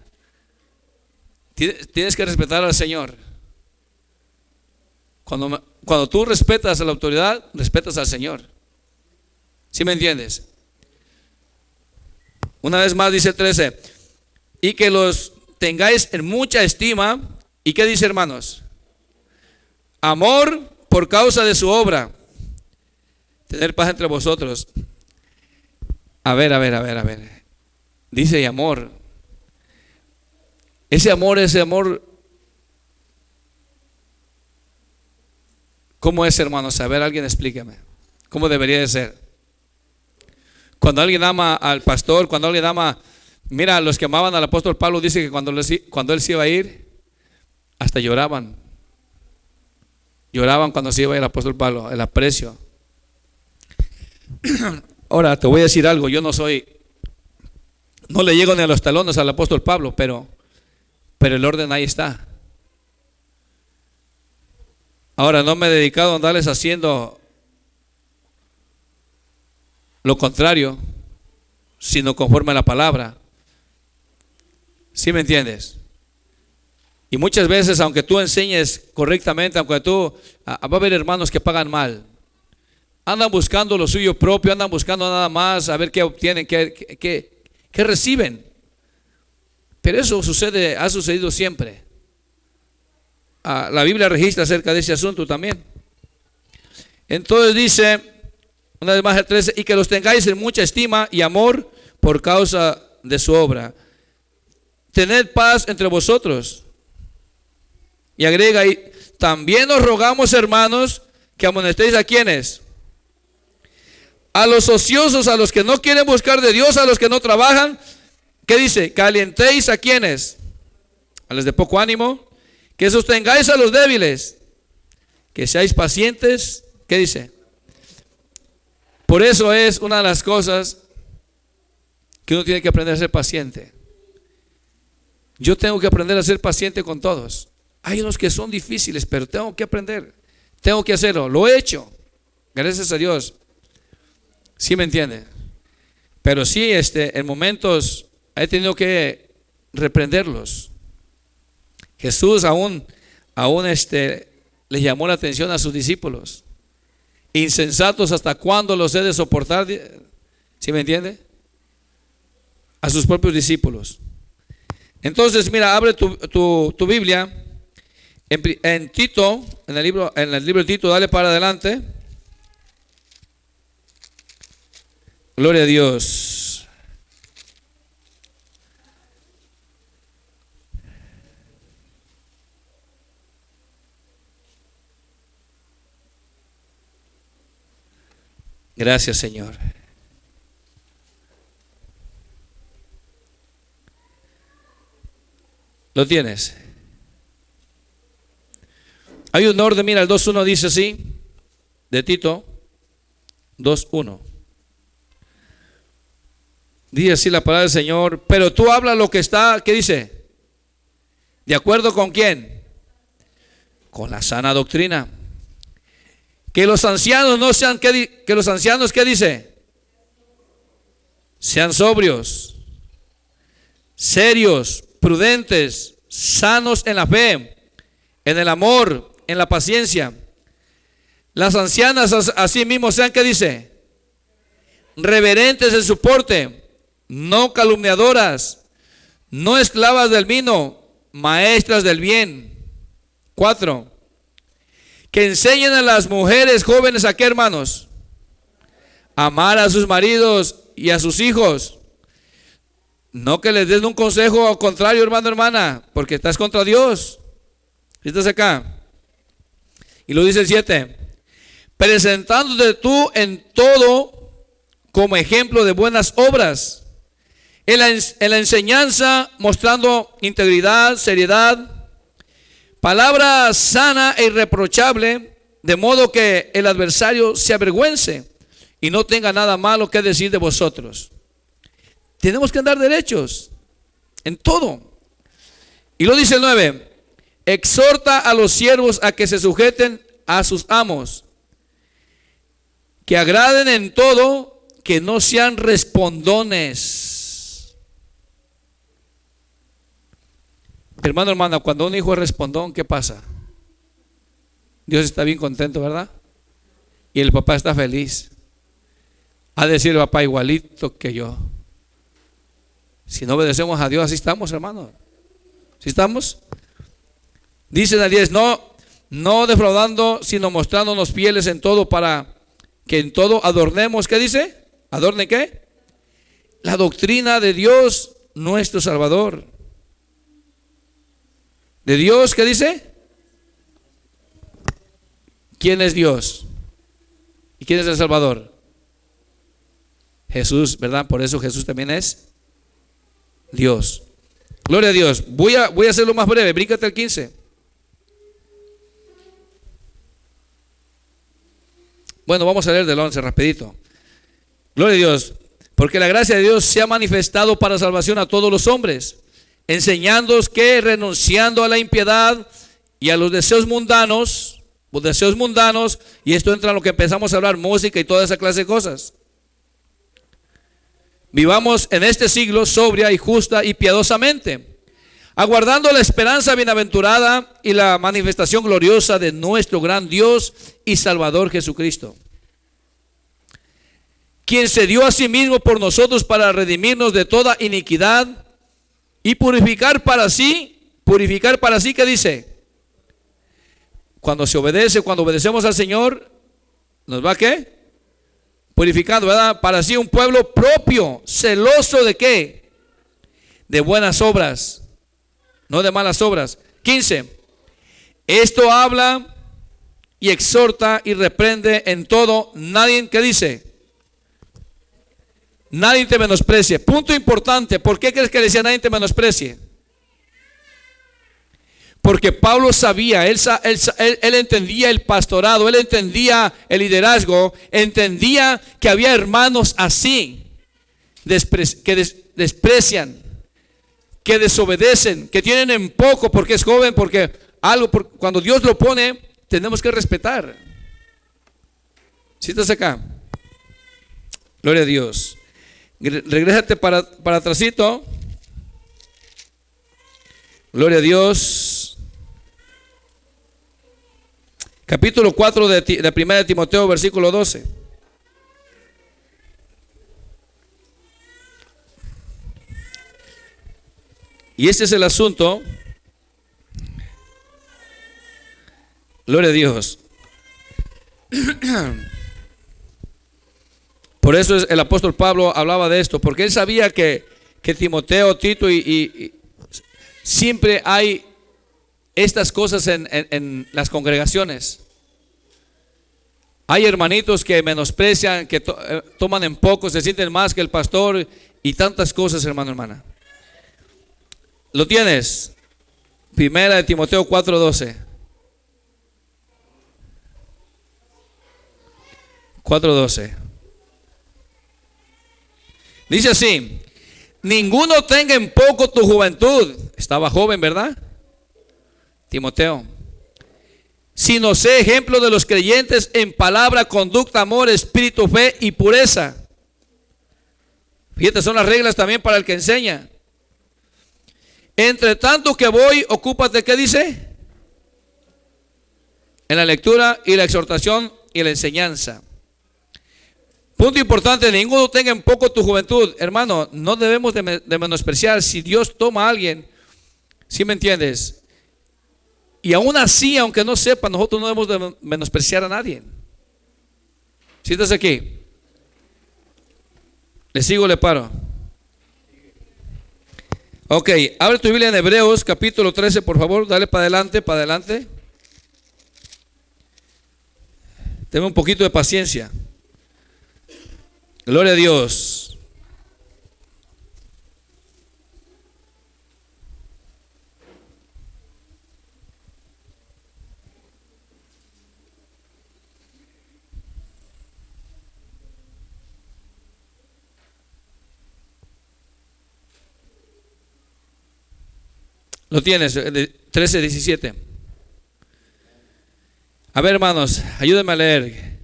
Tienes que respetar al Señor. Cuando tú respetas a la autoridad, respetas al Señor. ¿Sí me entiendes? Una vez más dice el 13: y que los tengáis en mucha estima. ¿Y qué dice, hermanos? Amor por causa de su obra. Tener paz entre vosotros. A ver. Dice: y amor. Ese amor, ¿cómo es, hermanos? A ver, alguien explíqueme. ¿Cómo debería de ser? Cuando alguien ama al pastor, cuando alguien ama, mira, los que amaban al apóstol Pablo, dice que cuando él se iba a ir, hasta lloraban. Lloraban cuando se iba a ir el apóstol Pablo, el aprecio. Ahora, te voy a decir algo, yo no le llego ni a los talones al apóstol Pablo, pero el orden ahí está. Ahora, no me he dedicado a andarles haciendo lo contrario, sino conforme a la palabra. ¿Sí me entiendes? Y muchas veces, aunque tú enseñes correctamente, va a haber hermanos que pagan mal. Andan buscando lo suyo propio, andan buscando nada más a ver qué obtienen, qué reciben. Pero eso ha sucedido siempre. La Biblia registra acerca de ese asunto también. Entonces dice, una vez más el 13, y que los tengáis en mucha estima y amor por causa de su obra. Tened paz entre vosotros. Y agrega ahí, también os rogamos, hermanos, que amonestéis a quienes, a los ociosos, a los que no quieren buscar de Dios, a los que no trabajan. ¿Qué dice? Que alentéis a quienes, a los de poco ánimo, que sostengáis a los débiles, que seáis pacientes. ¿Qué dice? Por eso es una de las cosas que uno tiene que aprender a ser paciente. Yo tengo que aprender a ser paciente con todos. Hay unos que son difíciles, pero tengo que aprender. Tengo que hacerlo. Lo he hecho. Gracias a Dios. ¿Sí me entiende? Pero sí, en momentos he tenido que reprenderlos. Jesús aún le llamó la atención a sus discípulos. Insensatos, ¿hasta cuándo los he de soportar? ¿Sí me entiende? A sus propios discípulos. Entonces, mira, abre tu Biblia en Tito, en el libro de Tito, dale para adelante. Gloria a Dios. Gracias, Señor. ¿Lo tienes? Hay un orden, mira, el 2.1 dice así, de Tito, 2.1. Dice así la palabra del Señor, pero tú habla lo que está, ¿qué dice? ¿De acuerdo con quién? Con la sana doctrina. Que los ancianos no sean, que los ancianos, ¿qué dice? Sean sobrios, serios, prudentes, sanos en la fe, en el amor, en la paciencia. Las ancianas así mismo sean, ¿qué dice? Reverentes en su porte, no calumniadoras, no esclavas del vino, maestras del bien. 4. Que enseñen a las mujeres jóvenes a qué, hermanos, amar a sus maridos y a sus hijos. No que les den un consejo al contrario, hermano, hermana, porque estás contra Dios. ¿Estás acá? Y lo dice el 7. Presentándote tú en todo como ejemplo de buenas obras, en la enseñanza mostrando integridad, seriedad, palabra sana e irreprochable, de modo que el adversario se avergüence y no tenga nada malo que decir de vosotros. Tenemos que andar derechos en todo. Y lo dice el 9. Exhorta a los siervos a que se sujeten a sus amos, que agraden en todo, que no sean respondones. Hermano, hermana, cuando un hijo es respondón, ¿qué pasa? Dios está bien contento, ¿verdad? Y el papá está feliz. Ha de decir el papá, igualito que yo. Si no obedecemos a Dios, así estamos, hermano. ¿Sí estamos? Dice en el 10, no defraudando, sino mostrándonos fieles en todo, para que en todo adornemos. ¿Qué dice? ¿Adorne qué? La doctrina de Dios, nuestro Salvador. ¿De Dios qué dice? ¿Quién es Dios? ¿Y quién es el Salvador? Jesús, ¿verdad? Por eso Jesús también es Dios. Gloria a Dios. Voy a hacerlo más breve. Bríncate al 15. Bueno, vamos a leer del 11 rapidito. Gloria a Dios. Porque la gracia de Dios se ha manifestado para salvación a todos los hombres, enseñándoos que renunciando a la impiedad y a los deseos mundanos, y esto entra en lo que empezamos a hablar, música y toda esa clase de cosas, vivamos en este siglo sobria y justa y piadosamente, aguardando la esperanza bienaventurada y la manifestación gloriosa de nuestro gran Dios y Salvador Jesucristo, quien se dio a sí mismo por nosotros para redimirnos de toda iniquidad y purificar para sí, ¿qué dice? Cuando obedecemos al Señor, ¿nos va qué? Purificando, ¿verdad? Para sí un pueblo propio, celoso de qué? De buenas obras, no de malas obras. 15. Esto habla y exhorta y reprende en todo. Nadie, ¿qué dice? Nadie te menosprecie. Punto importante. ¿Por qué crees que decía nadie te menosprecie? Porque Pablo sabía, él entendía el pastorado, él entendía el liderazgo, entendía que había hermanos así, que desprecian, que desobedecen, que tienen en poco porque es joven, porque cuando Dios lo pone, tenemos que respetar. ¿Sí estás acá? Gloria a Dios. Regrésate para atrásito. Gloria a Dios. Capítulo 4 de 1 Timoteo, versículo 12. Y este es el asunto. Gloria a Dios. Por eso el apóstol Pablo hablaba de esto, porque él sabía que Timoteo, Tito y siempre hay estas cosas en las congregaciones. Hay hermanitos que menosprecian, que toman en poco, se sienten más que el pastor y tantas cosas, hermano, hermana. ¿Lo tienes? Primera de Timoteo 4:12. 4:12. Dice así: ninguno tenga en poco tu juventud. Estaba joven, ¿verdad? Timoteo. Sino sé ejemplo de los creyentes en palabra, conducta, amor, espíritu, fe y pureza. Fíjate, son las reglas también para el que enseña. Entre tanto que voy, ocúpate, ¿qué dice? En la lectura y la exhortación y la enseñanza. Punto importante: ninguno tenga en poco tu juventud. Hermano, no debemos de menospreciar. Si Dios toma a alguien, ¿sí me entiendes? Y aún así, aunque no sepa, nosotros no debemos de menospreciar a nadie. ¿Sí estás aquí? ¿Le sigo, le paro? Ok, abre tu Biblia en Hebreos capítulo 13, por favor. Dale para adelante, para adelante. Ten un poquito de paciencia. Gloria a Dios. Lo tienes, 13:17. A ver, hermanos, ayúdenme a leer.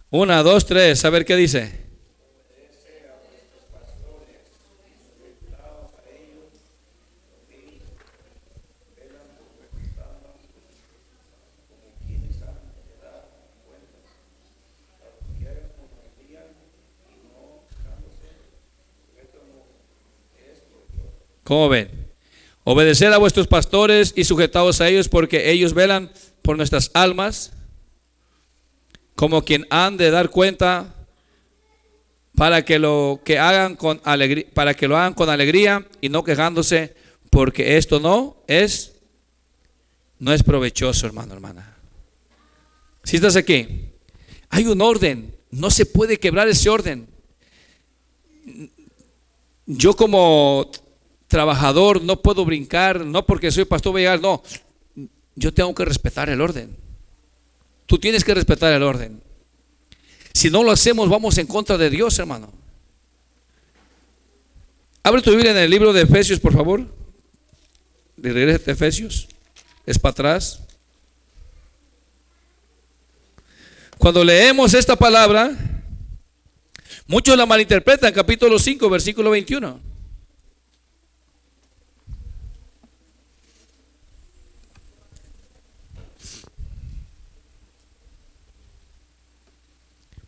1, 2, 3, a ver qué dice. ¿Cómo ven? Obedecer a vuestros pastores y sujetaos a ellos, porque ellos velan por nuestras almas, como quien han de dar cuenta, para que lo hagan con alegría y no quejándose, porque esto no es provechoso, hermano, hermana. Si estás aquí, hay un orden, no se puede quebrar ese orden. Yo como trabajador no puedo brincar, no porque soy pastor voy a llegar, no, yo tengo que respetar el orden. Tú tienes que respetar el orden. Si no lo hacemos, vamos en contra de Dios, hermano. Abre tu Biblia en el libro de Efesios, por favor. Regresa a Efesios, es para atrás. Cuando leemos esta palabra, muchos la malinterpretan. Capítulo 5, versículo 21.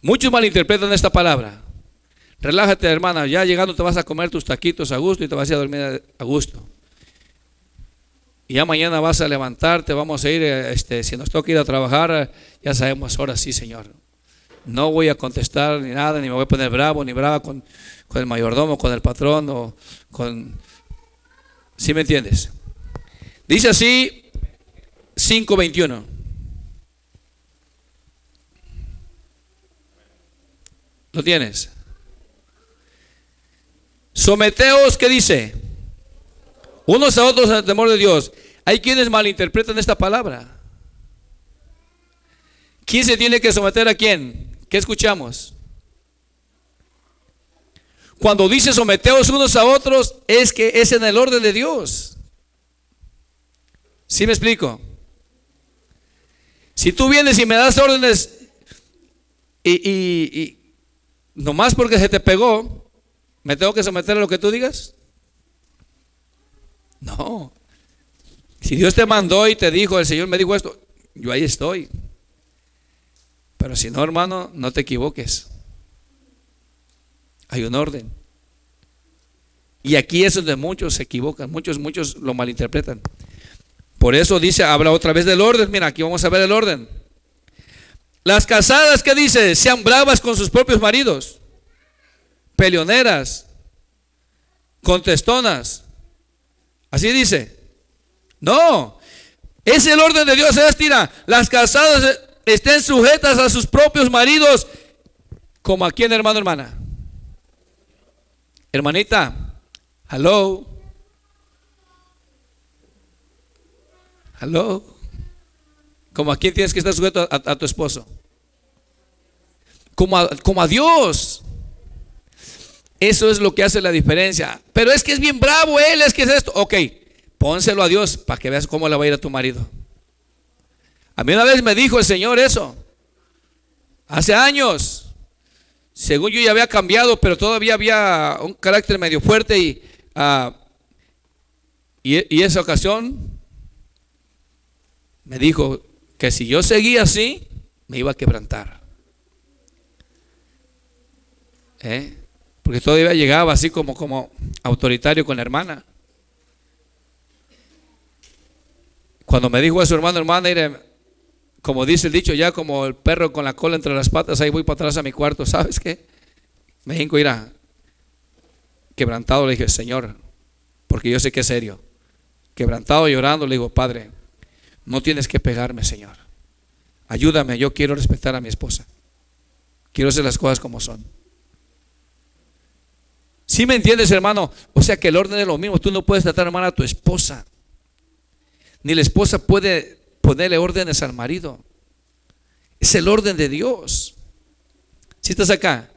Muchos malinterpretan esta palabra. Relájate, hermana, ya llegando te vas a comer tus taquitos a gusto y te vas a dormir a gusto. Y ya mañana vas a levantarte, vamos a ir, si nos toca ir a trabajar, ya sabemos, ahora sí, Señor. No voy a contestar ni nada, ni me voy a poner bravo, ni brava con el mayordomo, con el patrón, o con... ¿Sí me entiendes? Dice así, 5:21. ¿Lo tienes? Someteos, ¿qué dice? Unos a otros al temor de Dios. Hay quienes malinterpretan esta palabra. ¿Quién se tiene que someter a quién? ¿Qué escuchamos? Cuando dice someteos unos a otros, es que es en el orden de Dios. ¿Sí me explico? Si tú vienes y me das órdenes y nomás porque se te pegó, ¿me tengo que someter a lo que tú digas? No. Si Dios te mandó y te dijo, el Señor me dijo esto, yo ahí estoy. Pero si no, hermano, no te equivoques. Hay un orden. Y aquí es donde muchos se equivocan, muchos lo malinterpretan. Por eso dice, habla otra vez del orden. Mira, aquí vamos a ver el orden. Las casadas, ¿qué dice? Sean bravas con sus propios maridos, peleoneras, contestonas. Así dice. No, es el orden de Dios. Es, mira, las casadas estén sujetas a sus propios maridos, como a quién, hermano, hermana. Hermanita, hello. Hello. ¿Como a quién tienes que estar sujeto a tu esposo? Como a Dios. Eso es lo que hace la diferencia. Pero es que es bien bravo él, es que es esto. Ok, pónselo a Dios para que veas cómo le va a ir a tu marido. A mí una vez me dijo el Señor eso. Hace años. Según yo ya había cambiado, pero todavía había un carácter medio fuerte y esa ocasión me dijo que si yo seguía así, me iba a quebrantar. Porque todavía llegaba así como autoritario con la hermana. Cuando me dijo a su hermana, como dice el dicho, ya como el perro con la cola entre las patas, ahí voy para atrás a mi cuarto. ¿Sabes qué? Me hinco, irá quebrantado, le dije, Señor, porque yo sé que es serio. Quebrantado, llorando, le digo, Padre, no tienes que pegarme, Señor. Ayúdame, yo quiero respetar a mi esposa. Quiero hacer las cosas como son. ¿Sí me entiendes, hermano? O sea que el orden es lo mismo. Tú no puedes tratar mal a tu esposa. Ni la esposa puede ponerle órdenes al marido. Es el orden de Dios. ¿Sí estás acá?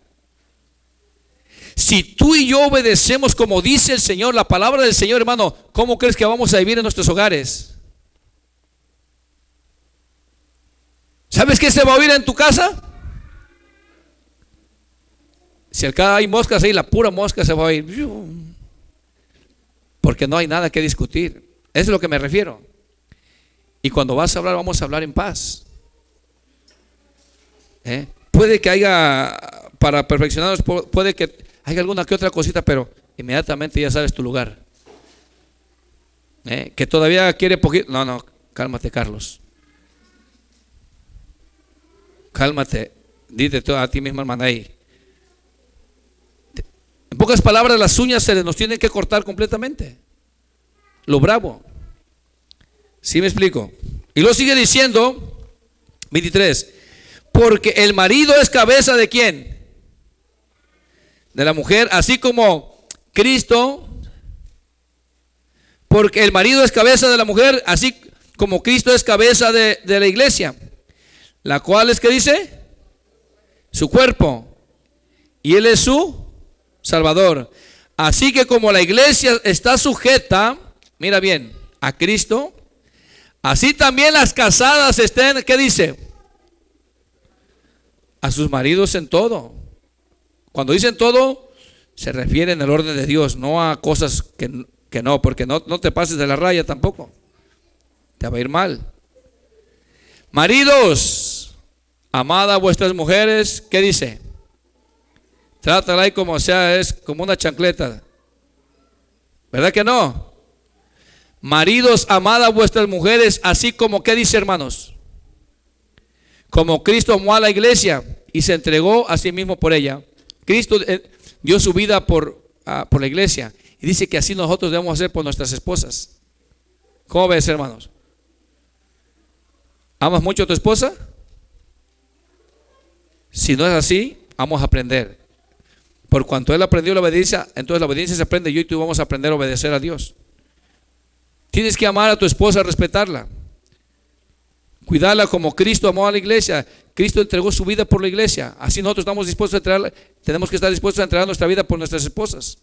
Si tú y yo obedecemos como dice el Señor, la palabra del Señor, hermano, ¿cómo crees que vamos a vivir en nuestros hogares? ¿Sabes qué se va a oír en tu casa? Si acá hay moscas ahí, la pura mosca se va a oír. Porque no hay nada que discutir. Eso es lo que me refiero. Y cuando vas a hablar, vamos a hablar en paz. Puede que haya, para perfeccionarnos, puede que haya alguna que otra cosita, pero inmediatamente ya sabes tu lugar. Que todavía quiere poquito. No, cálmate, Carlos. Cálmate. Dite tú a ti mismo, hermana, ahí. En pocas palabras, las uñas se nos tienen que cortar completamente. Lo bravo. ¿Sí me explico? Y lo sigue diciendo, 23. Porque el marido es cabeza de ¿quién? De la mujer, así como Cristo. Porque el marido es cabeza de la mujer, así como Cristo es cabeza de la iglesia. La cual es, ¿qué dice? Su cuerpo. Y Él es su Salvador. Así que como la iglesia está sujeta, mira bien, a Cristo, así también las casadas estén, ¿qué dice? A sus maridos en todo. Cuando dicen todo, se refiere en el orden de Dios, no a cosas que no, porque no te pases de la raya tampoco. Te va a ir mal. Maridos, amad a vuestras mujeres, ¿qué dice? Trátala ahí como sea, es como una chancleta. ¿Verdad que no? Maridos, amad a vuestras mujeres, así como, ¿qué dice, hermanos? Como Cristo amó a la iglesia y se entregó a sí mismo por ella. Cristo dio su vida por la iglesia y dice que así nosotros debemos hacer por nuestras esposas. ¿Cómo ves, hermanos? ¿Amas mucho a tu esposa? Si no es así, vamos a aprender. Por cuanto él aprendió la obediencia, entonces la obediencia se aprende. Yo y tú vamos a aprender a obedecer a Dios. Tienes que amar a tu esposa, respetarla, cuidarla como Cristo amó a la iglesia. Cristo entregó su vida por la iglesia. Así nosotros estamos dispuestos a entregar, tenemos que estar dispuestos a entregar nuestra vida por nuestras esposas.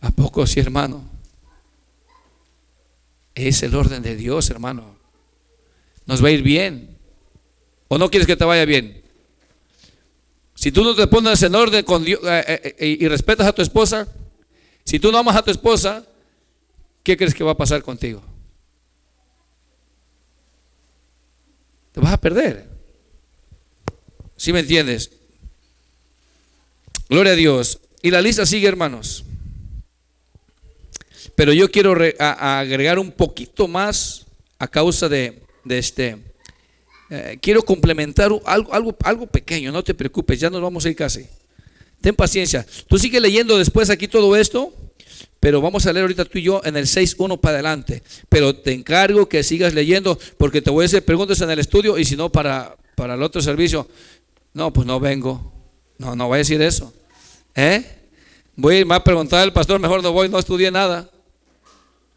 ¿A poco sí, hermano? Es el orden de Dios, hermano. Nos va a ir bien. ¿O no quieres que te vaya bien? Si tú no te pones en orden con Dios y respetas a tu esposa, si tú no amas a tu esposa, ¿qué crees que va a pasar contigo? Te vas a perder. ¿Sí me entiendes? Gloria a Dios. Y la lista sigue, hermanos. Pero yo quiero agregar un poquito más a causa de quiero complementar algo pequeño. No te preocupes, ya nos vamos a ir casi. Ten paciencia. Tú sigue leyendo después aquí todo esto, pero vamos a leer ahorita tú y yo en el 6:1 para adelante. Pero te encargo que sigas leyendo, porque te voy a hacer preguntas en el estudio, y si no para el otro servicio, no, pues no vengo. No voy a decir eso. Voy a irme a preguntar al pastor, mejor no voy, no estudié nada.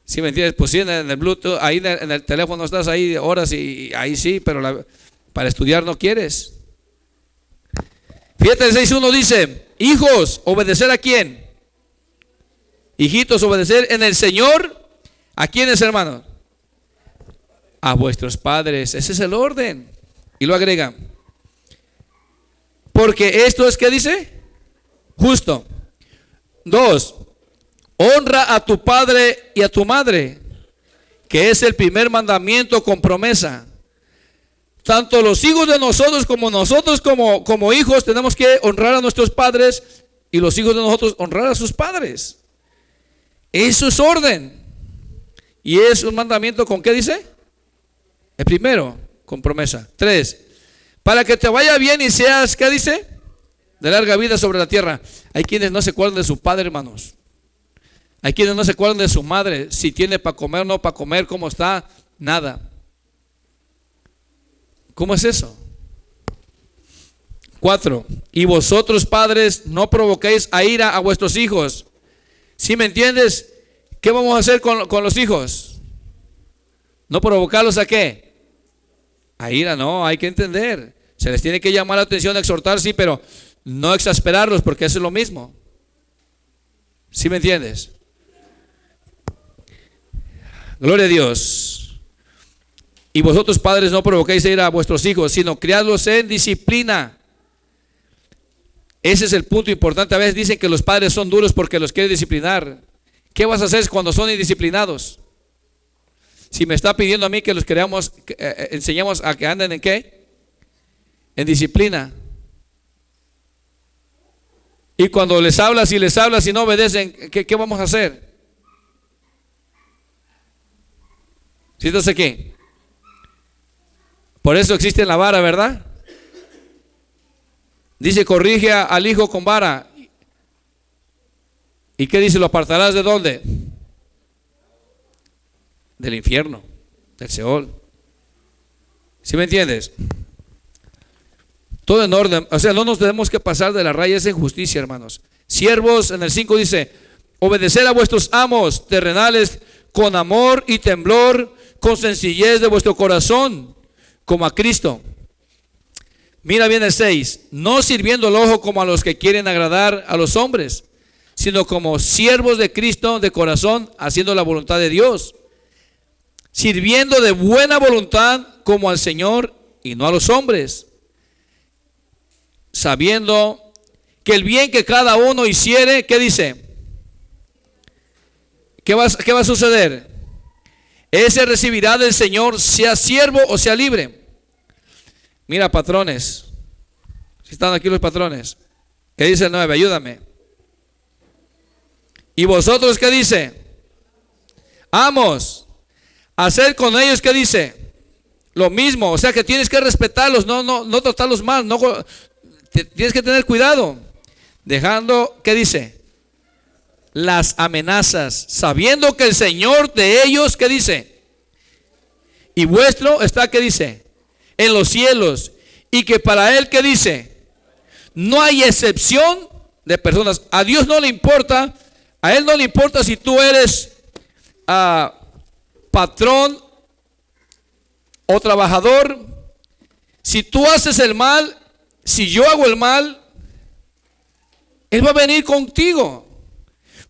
¿Sí me entiendes? Pues sí, en el Bluetooth, ahí en el teléfono estás ahí horas y ahí sí, pero para estudiar no quieres. Fíjate, el 6:1 dice: hijos, ¿obedecer a quién? Hijitos, obedecer en el Señor. ¿A quiénes, hermanos? A vuestros padres. Ese es el orden. Y lo agrega: porque esto es, ¿qué dice? Justo. 2. Honra a tu padre y a tu madre, que es el primer mandamiento con promesa. Tanto los hijos de nosotros como hijos tenemos que honrar a nuestros padres, y los hijos de nosotros honrar a sus padres. Eso es orden. Y es un mandamiento con, ¿qué dice? El primero, con promesa. 3. Para que te vaya bien y seas, ¿qué dice? De larga vida sobre la tierra. Hay quienes no se acuerdan de su padre, hermanos. Hay quienes no se acuerdan de su madre, si tiene para comer o no para comer, cómo está, nada. ¿Cómo es eso? 4. Y vosotros, padres, no provoquéis a ira a vuestros hijos. ¿Sí me entiendes? ¿Qué vamos a hacer con los hijos? ¿No provocarlos a qué? A ira, no, hay que entender. Se les tiene que llamar la atención, exhortar, sí, pero no exasperarlos, porque eso es lo mismo. ¿Sí me entiendes? Gloria a Dios. Y vosotros, padres, no provoquéis a ira a vuestros hijos, sino criadlos en disciplina. Ese es el punto importante. A veces dicen que los padres son duros porque los quieren disciplinar. ¿Qué vas a hacer cuando son indisciplinados? Si me está pidiendo a mí que los enseñemos a que anden en ¿qué? En disciplina. Y cuando les hablas y no obedecen, ¿qué vamos a hacer? ¿Sí estás aquí? Por eso existe la vara, ¿verdad? Dice: corrige al hijo con vara. ¿Y qué dice? ¿Lo apartarás de dónde? Del infierno, del Seol. ¿Sí me entiendes? Todo en orden. O sea, no nos tenemos que pasar de la raya en justicia, hermanos. Siervos, en el 5 dice: obedecer a vuestros amos terrenales con amor y temblor, con sencillez de vuestro corazón, como a Cristo. Mira bien el 6: no sirviendo el ojo como a los que quieren agradar a los hombres, sino como siervos de Cristo de corazón, haciendo la voluntad de Dios, sirviendo de buena voluntad como al Señor y no a los hombres, sabiendo que el bien que cada uno hiciere, ¿qué dice? ¿Qué va a suceder? Ese recibirá del Señor, sea siervo o sea libre. Mira, patrones, si están aquí los patrones, ¿qué dice el 9? Ayúdame. ¿Y vosotros qué dice? Amos, hacer con ellos, ¿qué dice? Lo mismo. O sea que tienes que respetarlos, no tratarlos mal, tienes que tener cuidado, dejando, ¿qué dice? Las amenazas, sabiendo que el Señor de ellos, ¿qué dice? y vuestro está, ¿qué dice? En los cielos. Y que para Él, ¿qué dice? No hay excepción de personas. A Dios no le importa, a Él no le importa si tú eres patrón o trabajador. Si tú haces el mal, si yo hago el mal, Él va a venir contigo.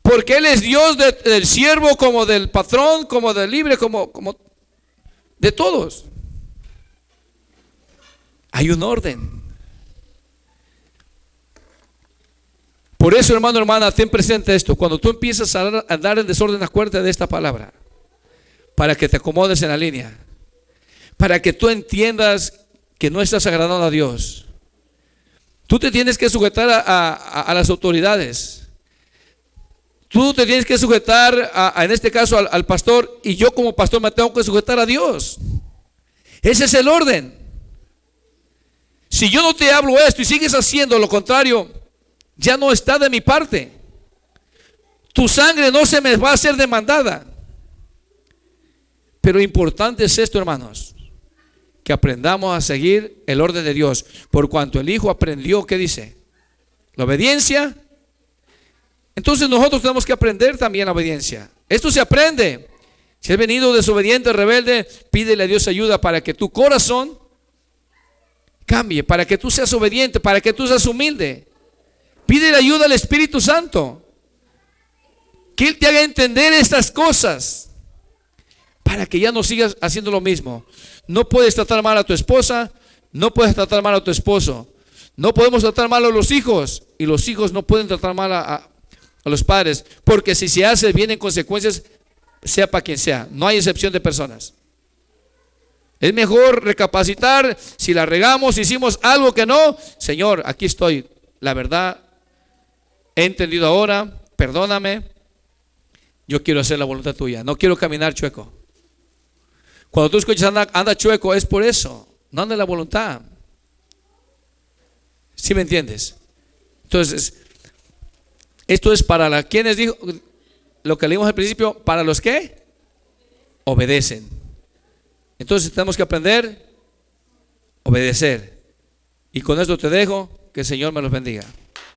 Porque Él es Dios del siervo, como del patrón, como del libre, como de todos. Hay un orden. Por eso, hermano, hermana, ten presente esto. Cuando tú empiezas a andar en desorden, acuérdate de esta palabra, para que te acomodes en la línea, para que tú entiendas que no estás agradando a Dios. Tú te tienes que sujetar a las autoridades. Tú te tienes que sujetar en este caso al pastor, y yo como pastor me tengo que sujetar a Dios. Ese es el orden. Si yo no te hablo esto y sigues haciendo lo contrario, ya no está de mi parte. Tu sangre no se me va a hacer demandada. Pero importante es esto, hermanos, que aprendamos a seguir el orden de Dios. Por cuanto el Hijo aprendió, ¿qué dice? La obediencia. Entonces nosotros tenemos que aprender también la obediencia. Esto se aprende. Si has venido desobediente, rebelde, pídele a Dios ayuda para que tu corazón cambie, para que tú seas obediente, para que tú seas humilde. Pídele ayuda al Espíritu Santo, que Él te haga entender estas cosas, para que ya no sigas haciendo lo mismo. No puedes tratar mal a tu esposa, no puedes tratar mal a tu esposo, no podemos tratar mal a los hijos, y los hijos no pueden tratar mal a los padres, porque si se hace, vienen consecuencias, sea para quien sea. No hay excepción de personas. Es mejor recapacitar. Si la regamos, hicimos algo que no, Señor, aquí estoy, la verdad, he entendido ahora, perdóname, yo quiero hacer la voluntad tuya, no quiero caminar chueco. Cuando tú escuchas anda chueco, es por eso, no anda en la voluntad. ¿Sí me entiendes? Entonces, esto es para quienes dijo lo que leímos al principio, para los que obedecen. Entonces tenemos que aprender a obedecer. Y con esto te dejo, que el Señor me los bendiga.